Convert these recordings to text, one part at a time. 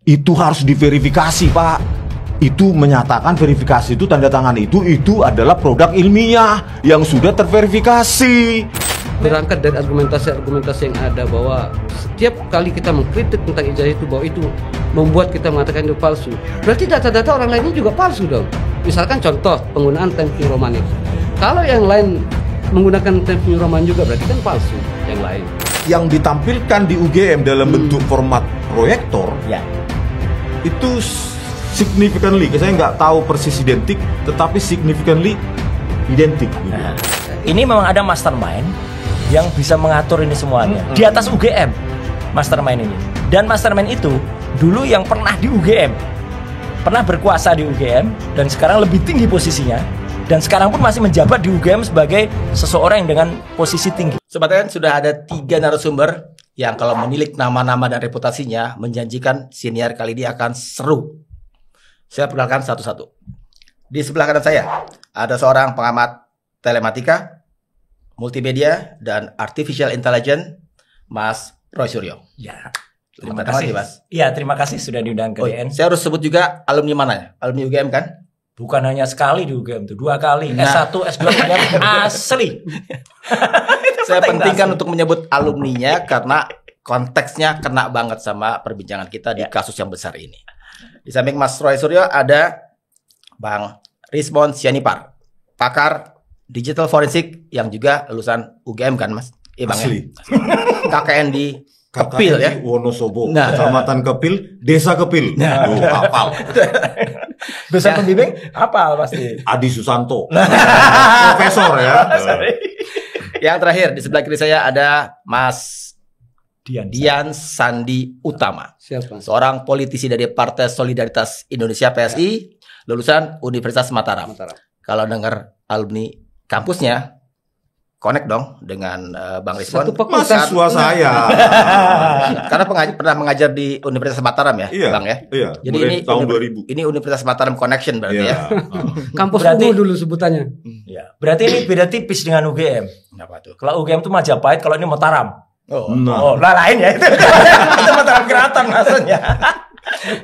itu harus diverifikasi, Pak. Itu menyatakan verifikasi itu, tanda tangan itu adalah produk ilmiah yang sudah terverifikasi. Berangkat dari argumentasi yang ada bahwa setiap kali kita mengkritik tentang ijazah itu bahwa itu membuat kita mengatakan itu palsu. Berarti data-data orang lainnya juga palsu dong. Misalkan contoh penggunaan Times New Roman itu. Kalau yang lain menggunakan Times New Roman juga berarti kan palsu yang lain. Yang ditampilkan di UGM dalam bentuk format proyektor, Ya. itu significantly, saya nggak tahu persis identik, tetapi significantly identik. Gitu. Nah, ini memang ada mastermind yang bisa mengatur ini semuanya di atas UGM, mastermind ini. Dan mastermind itu dulu yang pernah di UGM, pernah berkuasa di UGM, dan sekarang lebih tinggi posisinya, dan sekarang pun masih menjabat di UGM sebagai seseorang yang dengan posisi tinggi. Sobat TN, sudah ada 3 narasumber yang kalau menilik nama-nama dan reputasinya menjanjikan siniar kali ini akan seru. Saya perkenalkan satu-satu. Di sebelah kanan saya ada seorang pengamat telematika, multimedia, dan artificial intelligence, Mas Roy Suryo. Ya. Terima kasih, Mas. Iya, terima kasih sudah diundang ke DN. Saya harus sebut juga alumni mana ya? Alumni UGM kan? Bukan hanya sekali di UGM itu, 2 kali. Nah. S1, S2 asli. Saya pentingkan untuk menyebut alumninya karena konteksnya kena banget sama perbincangan kita di kasus yang besar ini. Di samping Mas Roy Suryo ada Bang Rizmon Sianipar, pakar digital forensik yang juga lulusan UGM kan, Mas? Bang, Asli. Ya? KKN di Kepil ya. Wonosobo, Nah. Kecamatan Kepil, Desa Kepil. Tuh, hafal. Bisa pembimbing? Apa pasti? Adi Susanto. Profesor ya. Yang terakhir di sebelah kiri saya ada Mas Dian. Sandi Utama. Siapa? Seorang politisi dari Partai Solidaritas Indonesia PSI, lulusan Universitas Mataram. Kalau dengar alumni kampusnya, connect dong dengan Bang Rizwan. Satu fakultas. Mahasiswa saya. Karena pernah mengajar di Universitas Mataram ya, Iya. Bang ya. Iya. Jadi mulai ini tahun 2000. Ini Universitas Mataram Connection berarti Iya. ya. Kampus Berarti- ungu dulu sebutannya. Ya, berarti ini beda tipis dengan UGM. Kenapa tuh? Kalau UGM itu Majapahit, kalau ini Mataram. Oh. Nah, Oh, lain ya itu. Itu Mataram Keraton maksudnya.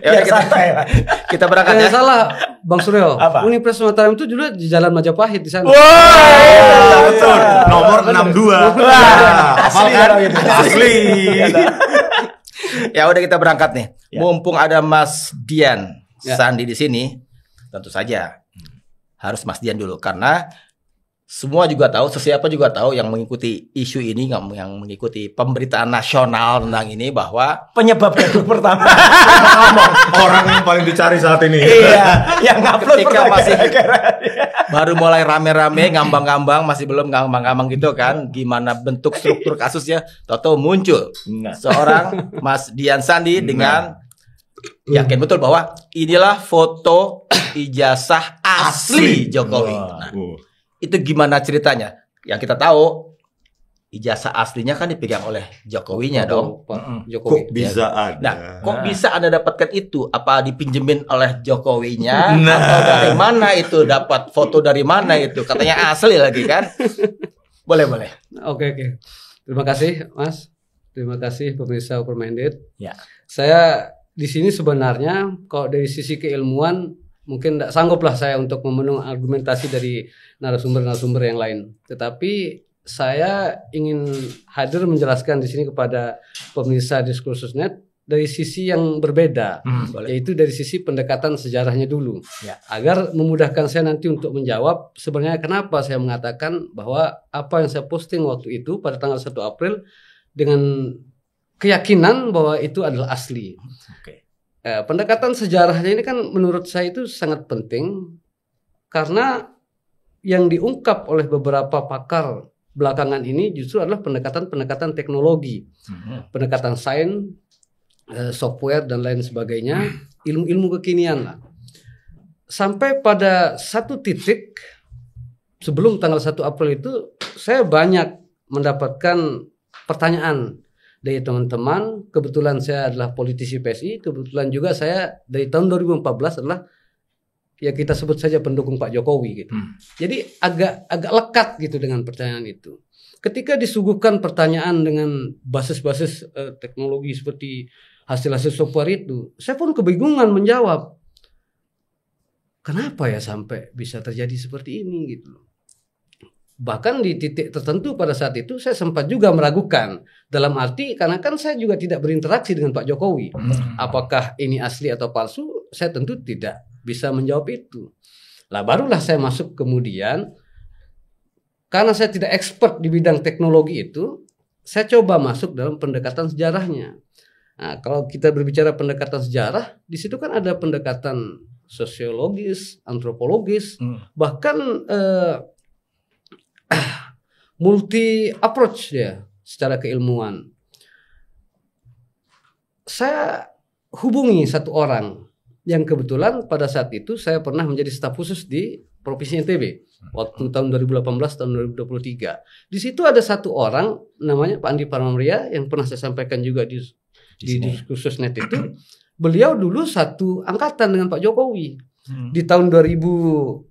Ya Biar udah, santai lah. kita berangkat ya. Salah, Bang Suryo. Apa? Universitas Mataram itu dulu di Jalan Majapahit di sana. Wah, betul. Nomor 62. Hafal kan? Asli. Ya udah kita berangkat nih. Ya. Mumpung ada Mas Dian Ya. Sandi di sini, tentu saja harus Mas Dian dulu karena semua juga tahu, sesiapa juga tahu yang mengikuti isu ini, yang mengikuti pemberitaan nasional tentang ini bahwa penyebab gaduh pertama. Orang yang paling dicari saat ini. Iya, yang upload ketika pertama masih gara-gara. baru mulai rame-rame ngambang-ngambang, masih belum ngambang-ngambang gitu kan, gimana bentuk struktur kasusnya, tahu-tahu muncul Nah. seorang Mas Dian Sandi dengan yakin betul bahwa inilah foto ijazah asli Jokowi. Wah. Nah, itu gimana ceritanya? Yang kita tahu ijazah aslinya kan dipegang oleh Jokowinya dong. Pak Kok Jokowi. bisa ada? Nah, kok bisa Anda dapatkan itu? Apa dipinjemin oleh Jokowinya? Nah. Atau dari mana itu? Dapat foto dari mana itu? Katanya asli lagi kan? Boleh. Oke. Terima kasih, Mas. Terima kasih pemirsa Open-Minded. Ya. Saya di sini sebenarnya kalau dari sisi keilmuan mungkin tidak sangguplah saya untuk memenuhi argumentasi dari narasumber-narasumber yang lain. Tetapi saya ingin hadir menjelaskan di sini kepada pemirsa Diskursus.net dari sisi yang berbeda, yaitu dari sisi pendekatan sejarahnya dulu, Ya. agar memudahkan saya nanti untuk menjawab sebenarnya kenapa saya mengatakan bahwa apa yang saya posting waktu itu pada tanggal 1 April dengan keyakinan bahwa itu adalah asli. Oke. Pendekatan sejarahnya ini kan menurut saya itu sangat penting karena yang diungkap oleh beberapa pakar belakangan ini justru adalah pendekatan-pendekatan teknologi, pendekatan sains, software dan lain sebagainya, ilmu-ilmu kekinian lah. Sampai pada satu titik sebelum tanggal 1 April itu saya banyak mendapatkan pertanyaan dari teman-teman. Kebetulan saya adalah politisi PSI, kebetulan juga saya dari tahun 2014 adalah ya kita sebut saja pendukung Pak Jokowi gitu. Jadi agak lekat gitu dengan pertanyaan itu. Ketika disuguhkan pertanyaan dengan basis-basis teknologi seperti hasil-hasil software itu. Saya pun kebingungan menjawab. Kenapa ya sampai bisa terjadi seperti ini gitu. Bahkan di titik tertentu pada saat itu saya sempat juga meragukan. Dalam arti karena kan saya juga tidak berinteraksi dengan Pak Jokowi. Apakah ini asli atau palsu? Saya tentu tidak bisa menjawab itu. Lah barulah saya masuk kemudian. Karena saya tidak expert di bidang teknologi itu, saya coba masuk dalam pendekatan sejarahnya. Nah, kalau kita berbicara pendekatan sejarah, di situ kan ada pendekatan sosiologis, antropologis, bahkan multi approach ya secara keilmuan. Saya hubungi satu orang yang kebetulan pada saat itu saya pernah menjadi staf khusus di Provinsi NTB waktu tahun 2018 tahun 2023. Di situ ada satu orang namanya Pak Andi Pramaria yang pernah saya sampaikan juga di diskursus net itu. Beliau dulu satu angkatan dengan Pak Jokowi di tahun 2018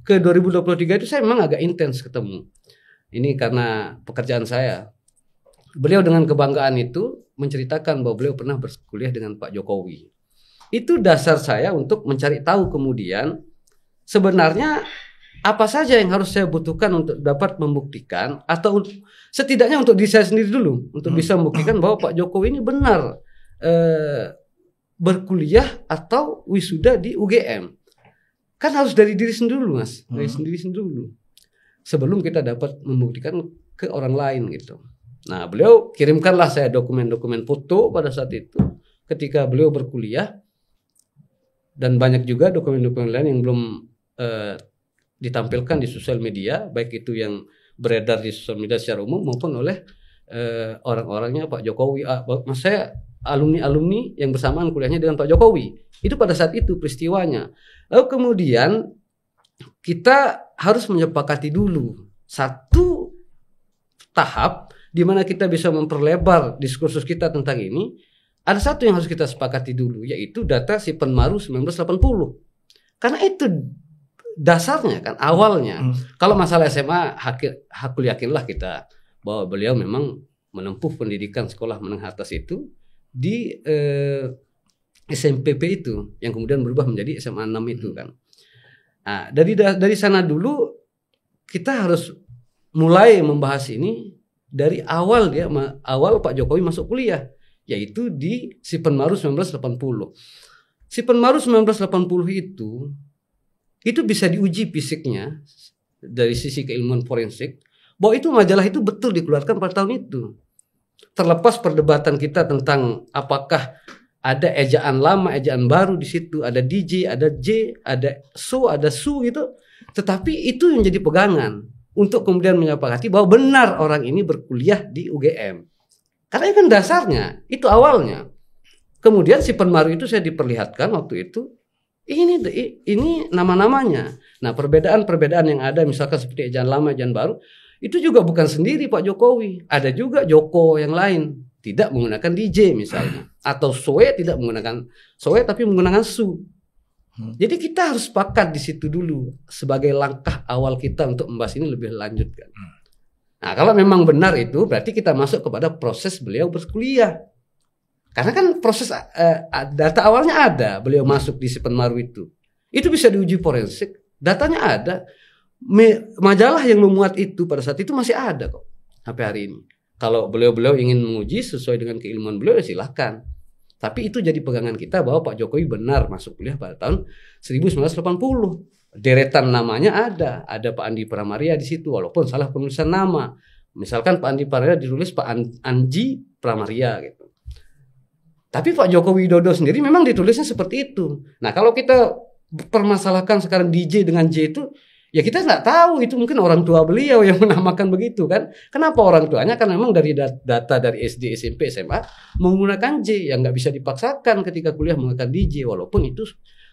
ke 2023 itu saya memang agak intens ketemu. Ini karena pekerjaan saya. Beliau dengan kebanggaan itu menceritakan bahwa beliau pernah berkuliah dengan Pak Jokowi. Itu dasar saya untuk mencari tahu kemudian sebenarnya apa saja yang harus saya butuhkan untuk dapat membuktikan atau setidaknya untuk diri saya sendiri dulu untuk bisa membuktikan bahwa Pak Jokowi ini benar berkuliah atau wisuda di UGM. Kan harus dari diri sendiri dulu, Mas. Dari sendiri dulu. Sebelum kita dapat membuktikan ke orang lain gitu. Nah, beliau kirimkanlah saya dokumen-dokumen foto pada saat itu ketika beliau berkuliah dan banyak juga dokumen-dokumen lain yang belum ditampilkan di sosial media, baik itu yang beredar di sosial media secara umum maupun oleh orang-orangnya Pak Jokowi. Mas saya alumni yang bersamaan kuliahnya dengan Pak Jokowi. Itu pada saat itu peristiwanya. Lalu kemudian kita harus menyepakati dulu satu tahap di mana kita bisa memperlebar diskursus kita tentang ini. Ada satu yang harus kita sepakati dulu, yaitu data si Penmaru 1980. Karena itu dasarnya kan awalnya. Kalau masalah SMA hakul yakinlah kita bahwa beliau memang menempuh pendidikan sekolah menengah atas itu di SMPP itu yang kemudian berubah menjadi SMA 6 itu kan. Nah, dari sana dulu kita harus mulai membahas ini dari awal Pak Jokowi masuk kuliah, yaitu di si Penmaru 1980. Si Penmaru 1980 itu bisa diuji fisiknya dari sisi keilmuan forensik bahwa itu majalah itu betul dikeluarkan pada tahun itu. Terlepas perdebatan kita tentang apakah ada ejaan lama, ejaan baru di situ, ada DJ, ada J, ada SO, ada SU gitu. Tetapi itu yang jadi pegangan untuk kemudian menyepakati bahwa benar orang ini berkuliah di UGM. Karena itu kan dasarnya, itu awalnya. Kemudian si Penmaru itu saya diperlihatkan waktu itu, ini nama-namanya. Nah, perbedaan-perbedaan yang ada misalkan seperti ejaan lama, ejaan baru, itu juga bukan sendiri Pak Jokowi. Ada juga Joko yang lain. Tidak menggunakan DJ misalnya. Atau Soe tidak menggunakan Soe tapi menggunakan Su. Jadi kita harus sepakat di situ dulu. Sebagai langkah awal kita untuk membahas ini lebih lanjut kan. Nah, kalau memang benar itu berarti kita masuk kepada proses beliau berkuliah. Karena kan proses data awalnya ada. Beliau masuk di si Penmaru itu. Itu bisa diuji forensik. Datanya ada. Majalah yang memuat itu pada saat itu masih ada kok sampai hari ini. Kalau beliau ingin menguji sesuai dengan keilmuan beliau ya silahkan. Tapi itu jadi pegangan kita bahwa Pak Jokowi benar masuk kuliah pada tahun 1980. Deretan namanya ada Pak Andi Pramaria di situ walaupun salah penulisan nama. Misalkan Pak Andi Pramaria ditulis Pak Anji Pramaria gitu. Tapi Pak Joko Widodo sendiri memang ditulisnya seperti itu. Nah, kalau kita permasalahkan sekarang DJ dengan J itu ya kita nggak tahu itu mungkin orang tua beliau yang menamakan begitu kan. Kenapa orang tuanya? Karena memang dari data dari SD, SMP, SMA menggunakan J yang nggak bisa dipaksakan ketika kuliah menggunakan DJ walaupun itu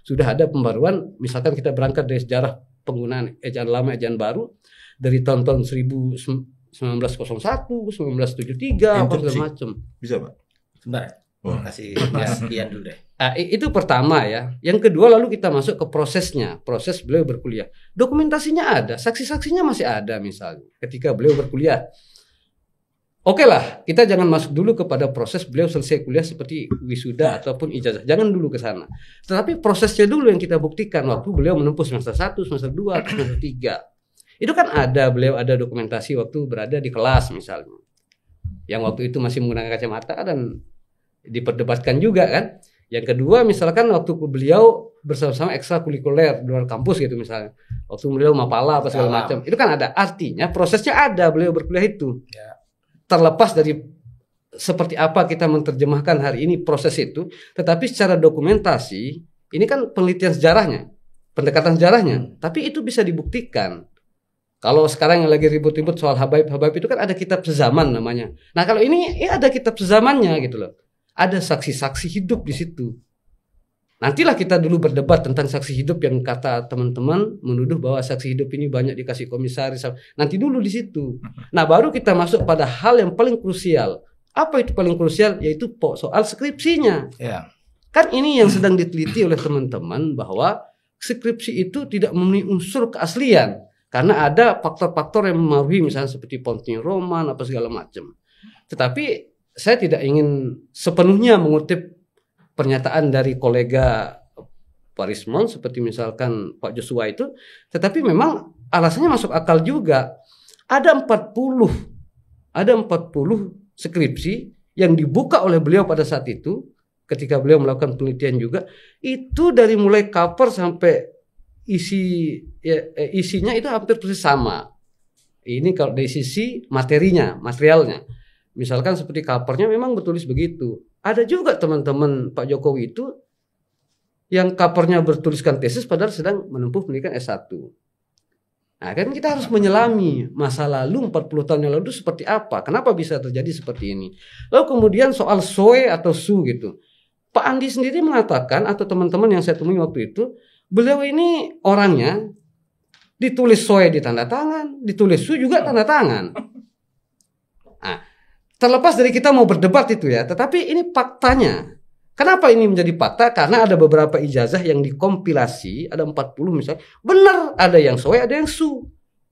sudah ada pembaruan. Misalkan kita berangkat dari sejarah penggunaan ejaan lama, ejaan baru dari tahun-tahun 1901, 1973 apa segala macam. Bisa Pak? Sebentar. Kasih Mas Ian dulu deh. Itu pertama ya. Yang kedua lalu kita masuk ke prosesnya. Proses beliau berkuliah. Dokumentasinya ada, saksi-saksinya masih ada misalnya. Ketika beliau berkuliah. Oke lah, kita jangan masuk dulu kepada proses beliau selesai kuliah seperti wisuda ataupun ijazah. Jangan dulu ke sana. Tetapi prosesnya dulu yang kita buktikan waktu beliau menempuh semester 1, semester 2, atau semester 3. Itu kan beliau ada dokumentasi waktu berada di kelas misalnya. Yang waktu itu masih menggunakan kacamata dan diperdebatkan juga kan. Yang kedua misalkan waktu beliau bersama-sama ekstrakurikuler di luar kampus gitu misalnya. Waktu beliau mapala apa segala macam. Itu kan ada. Artinya prosesnya ada beliau berkuliah itu. Ya. Terlepas dari seperti apa kita menerjemahkan hari ini proses itu, tetapi secara dokumentasi ini kan penelitian sejarahnya, pendekatan sejarahnya. Tapi itu bisa dibuktikan. Kalau sekarang yang lagi ribut-ribut soal habaib itu kan ada kitab sezaman namanya. Nah kalau ini ya ada kitab sezamannya gitu loh. Ada saksi-saksi hidup di situ. Nantilah kita dulu berdebat tentang saksi hidup yang kata teman-teman menuduh bahwa saksi hidup ini banyak dikasih komisaris. Nanti dulu di situ. Nah baru kita masuk pada hal yang paling krusial. Apa itu paling krusial? Yaitu soal skripsinya. Ya. Kan ini yang sedang diteliti oleh teman-teman bahwa skripsi itu tidak memenuhi unsur keaslian. Karena ada faktor-faktor yang mempengaruhi misalnya seperti Pontius Roman apa segala macam. Tetapi saya tidak ingin sepenuhnya mengutip pernyataan dari kolega Pak Rismon seperti misalkan Pak Joshua itu, tetapi memang alasannya masuk akal juga. Ada 40 skripsi yang dibuka oleh beliau pada saat itu ketika beliau melakukan penelitian juga, itu dari mulai cover sampai isinya itu hampir persis sama. Ini kalau dari sisi materialnya. Misalkan seperti covernya memang bertulis begitu. Ada juga teman-teman Pak Jokowi itu yang covernya bertuliskan tesis padahal sedang menempuh pendidikan S1. Nah kan kita harus menyelami masa lalu 40 tahun yang lalu itu seperti apa. Kenapa bisa terjadi seperti ini. Lalu kemudian soal soe atau su gitu. Pak Andi sendiri mengatakan atau teman-teman yang saya temui waktu itu, beliau ini orangnya ditulis soe di tanda tangan, ditulis su juga tanda tangan. Nah, terlepas dari kita mau berdebat itu ya, tetapi ini faktanya. Kenapa ini menjadi fakta? Karena ada beberapa ijazah yang dikompilasi, ada 40 misalnya, benar ada yang soe, ada yang su.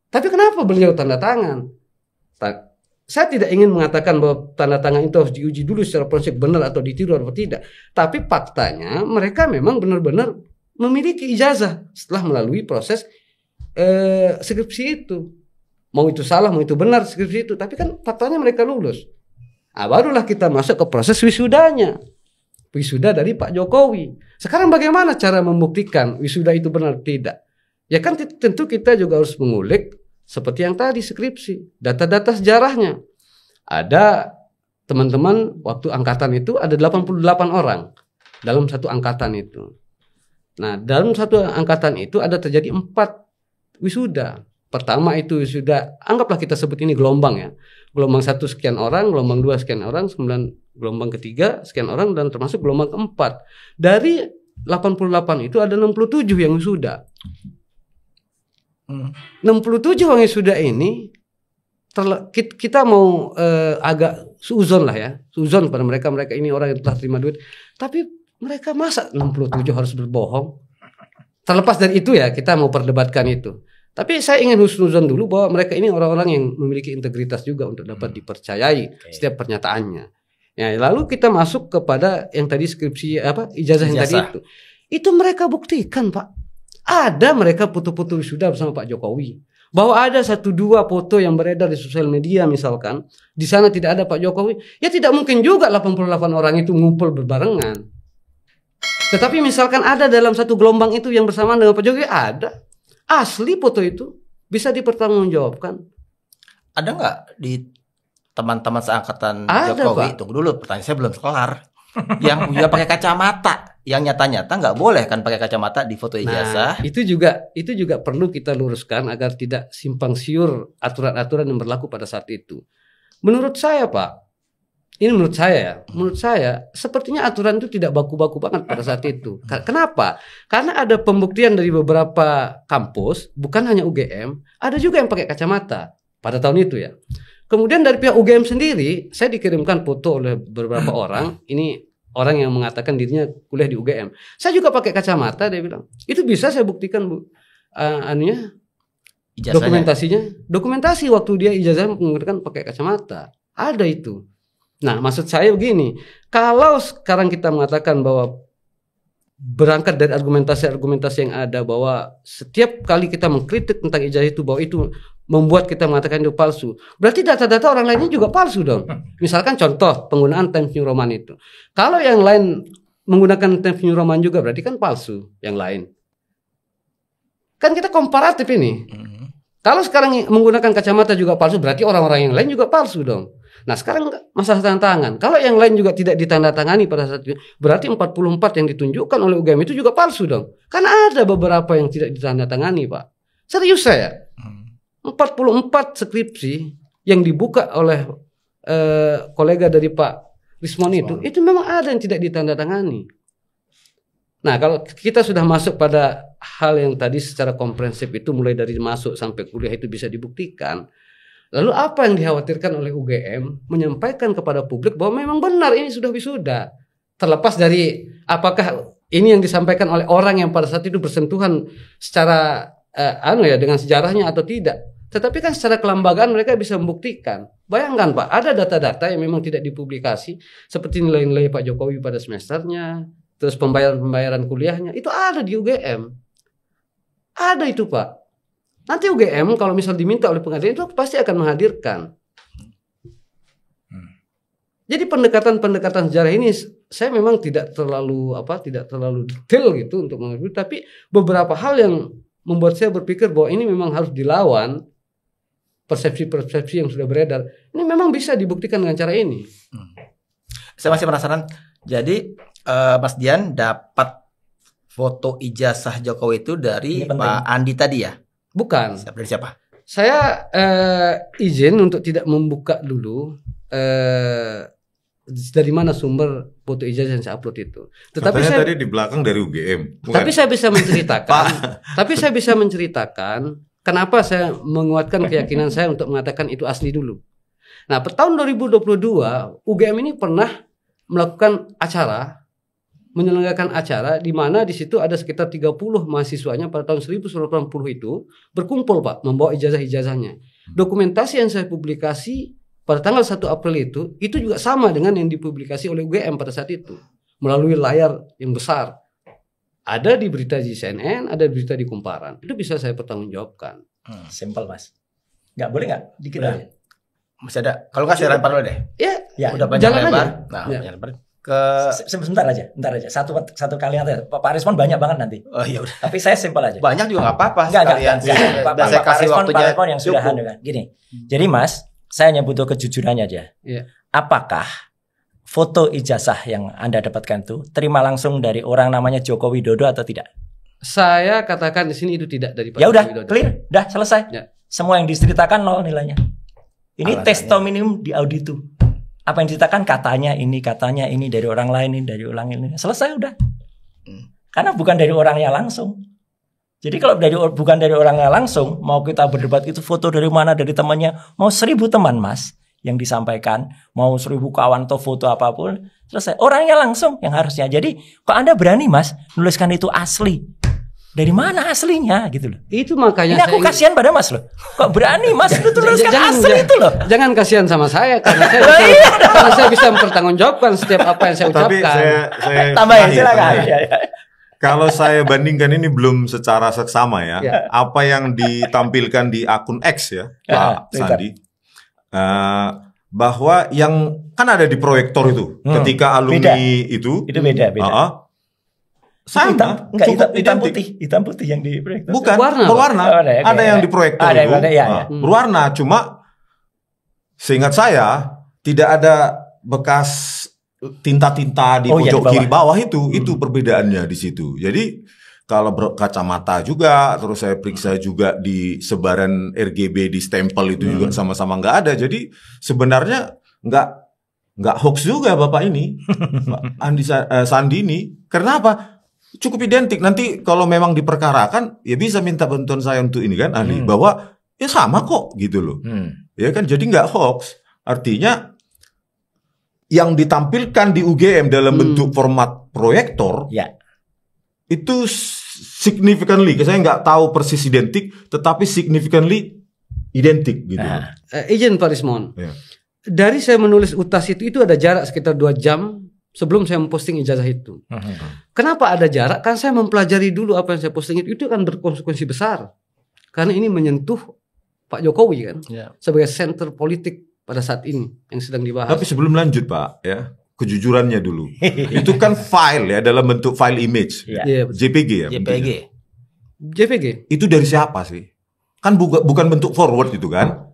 Tapi kenapa beliau tanda tangan? Saya tidak ingin mengatakan bahwa tanda tangan itu harus diuji dulu secara prinsip benar atau ditiru atau tidak. Tapi faktanya mereka memang benar-benar memiliki ijazah setelah melalui proses skripsi itu. Mau itu salah, mau itu benar skripsi itu. Tapi kan faktanya mereka lulus. Nah, barulah kita masuk ke proses wisudanya. Wisuda dari Pak Jokowi. Sekarang bagaimana cara membuktikan wisuda itu benar atau tidak? Ya kan tentu kita juga harus mengulik seperti yang tadi skripsi. Data-data sejarahnya. Ada teman-teman waktu angkatan itu ada 88 orang dalam satu angkatan itu. Nah dalam satu angkatan itu ada terjadi 4 wisuda. Pertama itu wisuda, anggaplah kita sebut ini gelombang ya. Gelombang 1 sekian orang, gelombang 2 sekian orang, kemudian gelombang ketiga sekian orang, dan termasuk gelombang keempat. Dari 88 itu ada 67 yang wisuda. 67 orang yang wisuda ini kita mau agak suuzon lah ya. Suuzon pada mereka ini orang yang telah terima duit. Tapi mereka masa 67 harus berbohong? Terlepas dari itu ya, kita mau perdebatkan itu. Tapi saya ingin husnuzon dulu bahwa mereka ini orang-orang yang memiliki integritas juga untuk dapat dipercayai setiap pernyataannya. Ya, lalu kita masuk kepada yang tadi skripsi ijazah yang tadi itu. Itu mereka buktikan, Pak. Ada mereka foto-foto wisuda bersama Pak Jokowi. Bahwa ada 1-2 foto yang beredar di sosial media misalkan, di sana tidak ada Pak Jokowi, ya tidak mungkin juga 88 orang itu ngumpul berbarengan. Tetapi misalkan ada dalam satu gelombang itu yang bersamaan dengan Pak Jokowi, ada. Asli foto itu bisa dipertanggungjawabkan. Ada nggak di teman-teman seangkatan ada, Jokowi? Pak. Tunggu dulu, pertanyaan saya belum kelar. Yang dia pakai kacamata, yang nyata-nyata nggak boleh kan pakai kacamata di foto ijazah. Nah, itu juga perlu kita luruskan agar tidak simpang siur aturan-aturan yang berlaku pada saat itu. Menurut saya, Pak, ini menurut saya sepertinya aturan itu tidak baku-baku banget pada saat itu. Kenapa? Karena ada pembuktian dari beberapa kampus, bukan hanya UGM, ada juga yang pakai kacamata pada tahun itu ya. Kemudian dari pihak UGM sendiri, saya dikirimkan foto oleh beberapa orang. Ini orang yang mengatakan dirinya kuliah di UGM. Saya juga pakai kacamata, dia bilang. Itu bisa saya buktikan, Bu. Ijazahnya. Dokumentasi waktu dia ijazah menggunakan pakai kacamata. Ada itu. Nah, maksud saya begini, kalau sekarang kita mengatakan bahwa berangkat dari argumentasi-argumentasi yang ada bahwa setiap kali kita mengkritik tentang ijazah itu bahwa itu membuat kita mengatakan itu palsu, berarti data-data orang lainnya juga palsu dong. Misalkan contoh penggunaan Times New Roman itu. Kalau yang lain menggunakan Times New Roman juga berarti kan palsu yang lain. Kan kita komparatif ini. Kalau sekarang menggunakan kacamata juga palsu, berarti orang-orang yang lain juga palsu dong. Nah sekarang masalah tanda tangan. Kalau yang lain juga tidak ditandatangani pada saat itu, berarti 44 yang ditunjukkan oleh UGM itu juga palsu dong. Karena ada beberapa yang tidak ditandatangani, Pak. Serius saya. 44 skripsi yang dibuka oleh kolega dari Pak Rismon itu memang ada yang tidak ditandatangani. Nah, kalau kita sudah masuk pada hal yang tadi secara komprehensif itu mulai dari masuk sampai kuliah itu bisa dibuktikan. Lalu apa yang dikhawatirkan oleh UGM menyampaikan kepada publik bahwa memang benar ini sudah wisuda. Terlepas dari apakah ini yang disampaikan oleh orang yang pada saat itu bersentuhan secara dengan sejarahnya atau tidak. Tetapi kan secara kelembagaan mereka bisa membuktikan. Bayangkan Pak, ada data-data yang memang tidak dipublikasi seperti nilai-nilai Pak Jokowi pada semesternya, terus pembayaran kuliahnya, itu ada di UGM. Ada itu Pak. Nanti UGM kalau misal diminta oleh pengadilan itu pasti akan menghadirkan. Jadi pendekatan-pendekatan sejarah ini saya memang tidak terlalu detail gitu untuk mengerti, tapi beberapa hal yang membuat saya berpikir bahwa ini memang harus dilawan. Persepsi-persepsi yang sudah beredar ini memang bisa dibuktikan dengan cara ini. Saya masih penasaran. Jadi Mas Dian dapat foto ijazah Jokowi itu dari Pak Andi tadi ya? Bukan. Dari siapa? Saya izin untuk tidak membuka dulu dari mana sumber foto ijazah yang saya upload itu. Tetapi katanya saya tadi di belakang dari UGM. Bukan? Tapi saya bisa menceritakan. Kenapa saya menguatkan keyakinan saya untuk mengatakan itu asli dulu. Nah, tahun 2022 UGM ini pernah melakukan menyelenggarakan acara di mana di situ ada sekitar 30 mahasiswanya pada tahun 1980 itu berkumpul Pak membawa ijazah-ijazahnya. Dokumentasi yang saya publikasi pada tanggal 1 April itu juga sama dengan yang dipublikasi oleh UGM pada saat itu melalui layar yang besar. Ada di berita di CNN, ada di berita di Kumparan. Itu bisa saya pertanggungjawabkan. Simpel Mas. Nggak boleh nggak? Dikit aja. Masih ada. Kalau nggak saya lempar dulu deh. Ya, Udah banyak jalan lebar. aja. Nah, Ya. lempar. Sebentar aja. Satu kalimat aja. Pak Rismon banyak banget nanti. Oh iya udah. Tapi saya simpel aja. Banyak juga nggak apa-apa. Enggak. Saya kasih waktunya. Pak Rismon yang sudah gini. Jadi Mas, saya hanya butuh kejujurannya aja. Ya. Apakah foto ijazah yang Anda dapatkan itu terima langsung dari orang namanya Joko Widodo atau tidak? Saya katakan di sini itu tidak dari Pak Ya udah, Joko Widodo. clear, udah selesai. Ya. Semua yang diceritakan 0 nilainya. Ini Alasannya. testimonium di auditu. Apa yang diceritakan katanya ini dari orang lain, ini dari orang ini. Selesai udah. Karena bukan dari orangnya langsung. Jadi kalau bukan dari orangnya langsung, mau kita berdebat itu foto dari mana, dari temannya, mau 1000 teman Mas yang disampaikan, mau 1000 kawan atau foto apapun, selesai. Orangnya langsung yang harusnya. Jadi kok Anda berani Mas nuliskan itu asli? Dari mana aslinya gitu loh. Itu makanya Ini aku kasihan pada Mas loh. Kok berani Mas lu tuliskan asli itu loh. Jangan kasihan sama saya karena saya bisa mempertanggungjawabkan setiap apa yang saya Tapi ucapkan. saya Tambahin tambahin. silakan. Ya. Kalau saya bandingkan ini belum secara seksama ya. Ya. Apa yang ditampilkan di akun X ya, Pak Twitter. Sandi. Bahwa yang kan ada di proyektor itu ketika alumni itu beda. sama, Hitam identik. putih yang di proyektor. Bukan, Berwarna, berwarna. Pak. Oh, ada, oke, Ada yang ya. di proyektor Ada, itu. ada, ya, ya. Berwarna, cuma seingat saya tidak ada bekas tinta-tinta di Oh, iya, pojok di bawah. kiri bawah itu perbedaannya di situ. Jadi kalau berkacamata juga, terus saya periksa juga di sebaran RGB di stempel itu juga sama-sama nggak ada. Jadi sebenarnya nggak hoax juga Bapak ini, Pak Sandi ini. Karena apa? Cukup identik. Nanti kalau memang diperkarakan, ya bisa minta bantuan saya untuk ini kan, ahli, bahwa ya sama kok gitu loh. Ya kan, jadi nggak hoax. Artinya yang ditampilkan di UGM dalam bentuk format proyektor, Ya. itu significantly, saya nggak tahu persis identik, tetapi significantly identik gitu. Nah. Izin Pak Rismon. Ya. dari saya menulis UTAS itu ada jarak sekitar 2 jam sebelum saya memposting ijazah itu. Kenapa ada jarak? Kan saya mempelajari dulu apa yang saya posting itu kan berkonsekuensi besar. Karena ini menyentuh Pak Jokowi kan sebagai center politik pada saat ini yang sedang dibahas. Tapi sebelum lanjut Pak, ya kejujurannya dulu. Itu kan file ya dalam bentuk file image, JPG ya. JPG. Itu dari siapa sih? Kan bukan bentuk forward itu kan?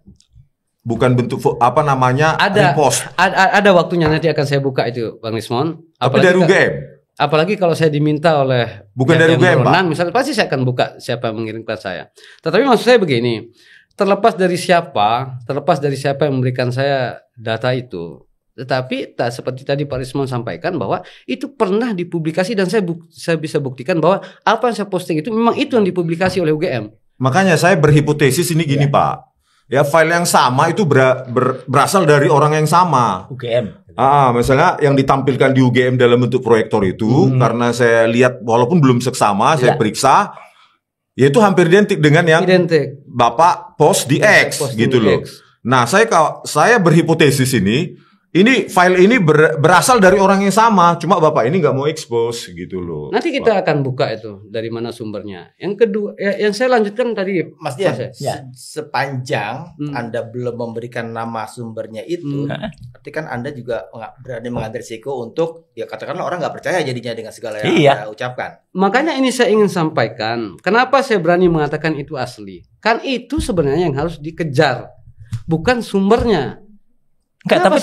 Bukan bentuk repost. Ada waktunya nanti akan saya buka itu Bang Lismon. Tapi dari UGM. Apalagi kalau saya diminta oleh bukan dari UGM Pak. Misalnya pasti saya akan buka siapa yang mengirimkan saya. Tetapi maksud saya begini, terlepas dari siapa yang memberikan saya data itu, tetapi seperti tadi Pak Rismon sampaikan bahwa itu pernah dipublikasi dan saya bisa buktikan bahwa apa yang saya posting itu memang itu yang dipublikasi oleh UGM. Makanya saya berhipotesis ini gini Pak. Ya file yang sama itu berasal dari orang yang sama. UGM. Misalnya yang ditampilkan di UGM dalam bentuk proyektor itu, karena saya lihat walaupun belum seksama, saya periksa, yaitu hampir identik dengan yang Bapak post di X gitu loh. Nah, saya berhipotesis ini file ini berasal dari orang yang sama, cuma Bapak ini nggak mau expose gitu loh. Nanti kita akan buka itu dari mana sumbernya. Yang kedua, yang saya lanjutkan tadi, Mas Dian, sepanjang Anda belum memberikan nama sumbernya itu, berarti kan Anda juga berani mengambil risiko untuk, ya katakanlah orang nggak percaya jadinya dengan segala yang Anda ucapkan. Makanya ini saya ingin sampaikan, kenapa saya berani mengatakan itu asli? Kan itu sebenarnya yang harus dikejar, bukan sumbernya. Enggak, tapi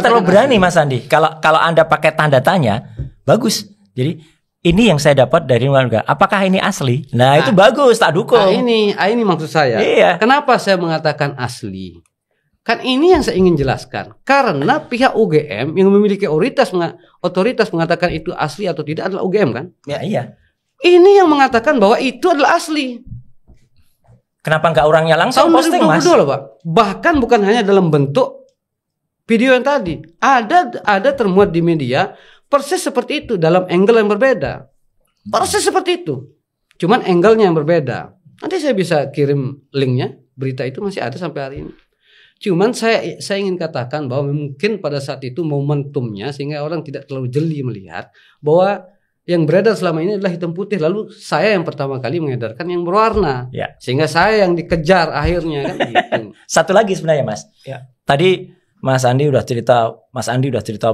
terlalu berani Mas Andi. Kalau Anda pakai tanda tanya, bagus. Jadi ini yang saya dapat dari warga. Apakah ini asli? Nah, itu bagus, tak dukung. Ini maksud saya. Iya. Kenapa saya mengatakan asli? Kan ini yang saya ingin jelaskan. Karena pihak UGM yang memiliki otoritas mengatakan itu asli atau tidak adalah UGM kan? Ya, iya. Ini yang mengatakan bahwa itu adalah asli. Kenapa nggak orangnya langsung posting, Mas? Loh, Pak. Bahkan bukan hanya dalam bentuk video yang tadi, ada termuat di media persis seperti itu dalam angle yang berbeda. Persis seperti itu. Cuman angle-nya yang berbeda. Nanti saya bisa kirim linknya. Berita itu masih ada sampai hari ini. Cuman saya ingin katakan bahwa mungkin pada saat itu momentumnya sehingga orang tidak terlalu jeli melihat bahwa yang beredar selama ini adalah hitam putih. Lalu saya yang pertama kali mengedarkan yang berwarna. Ya. Sehingga saya yang dikejar akhirnya kan gitu. Satu lagi sebenarnya Mas. Ya. Tadi Mas Andi udah cerita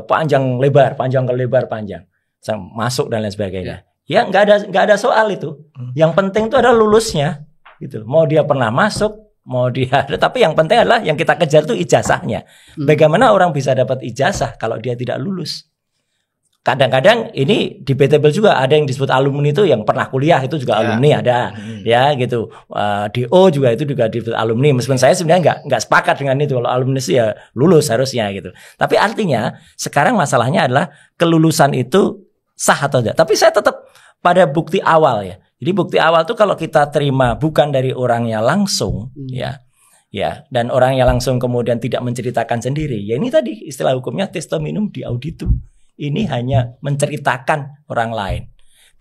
panjang lebar, masuk dan lain sebagainya. Ya nggak ada soal itu. Yang penting itu adalah lulusnya, gitu. Mau dia pernah masuk, mau dia ada, tapi yang penting adalah yang kita kejar itu ijazahnya. Bagaimana orang bisa dapat ijazah kalau dia tidak lulus? Kadang-kadang ini debatable juga, ada yang disebut alumni itu yang pernah kuliah itu juga alumni ada, ya gitu. DO juga itu juga disebut alumni. Meskipun saya sebenarnya nggak sepakat dengan itu. Kalau alumni sih ya lulus harusnya gitu. Tapi artinya sekarang masalahnya adalah kelulusan itu sah atau tidak. Tapi saya tetap pada bukti awal ya. Jadi bukti awal tuh kalau kita terima bukan dari orangnya langsung, ya, dan orangnya langsung kemudian tidak menceritakan sendiri. Ya ini tadi istilah hukumnya testimonium di auditu. Ini hanya menceritakan orang lain.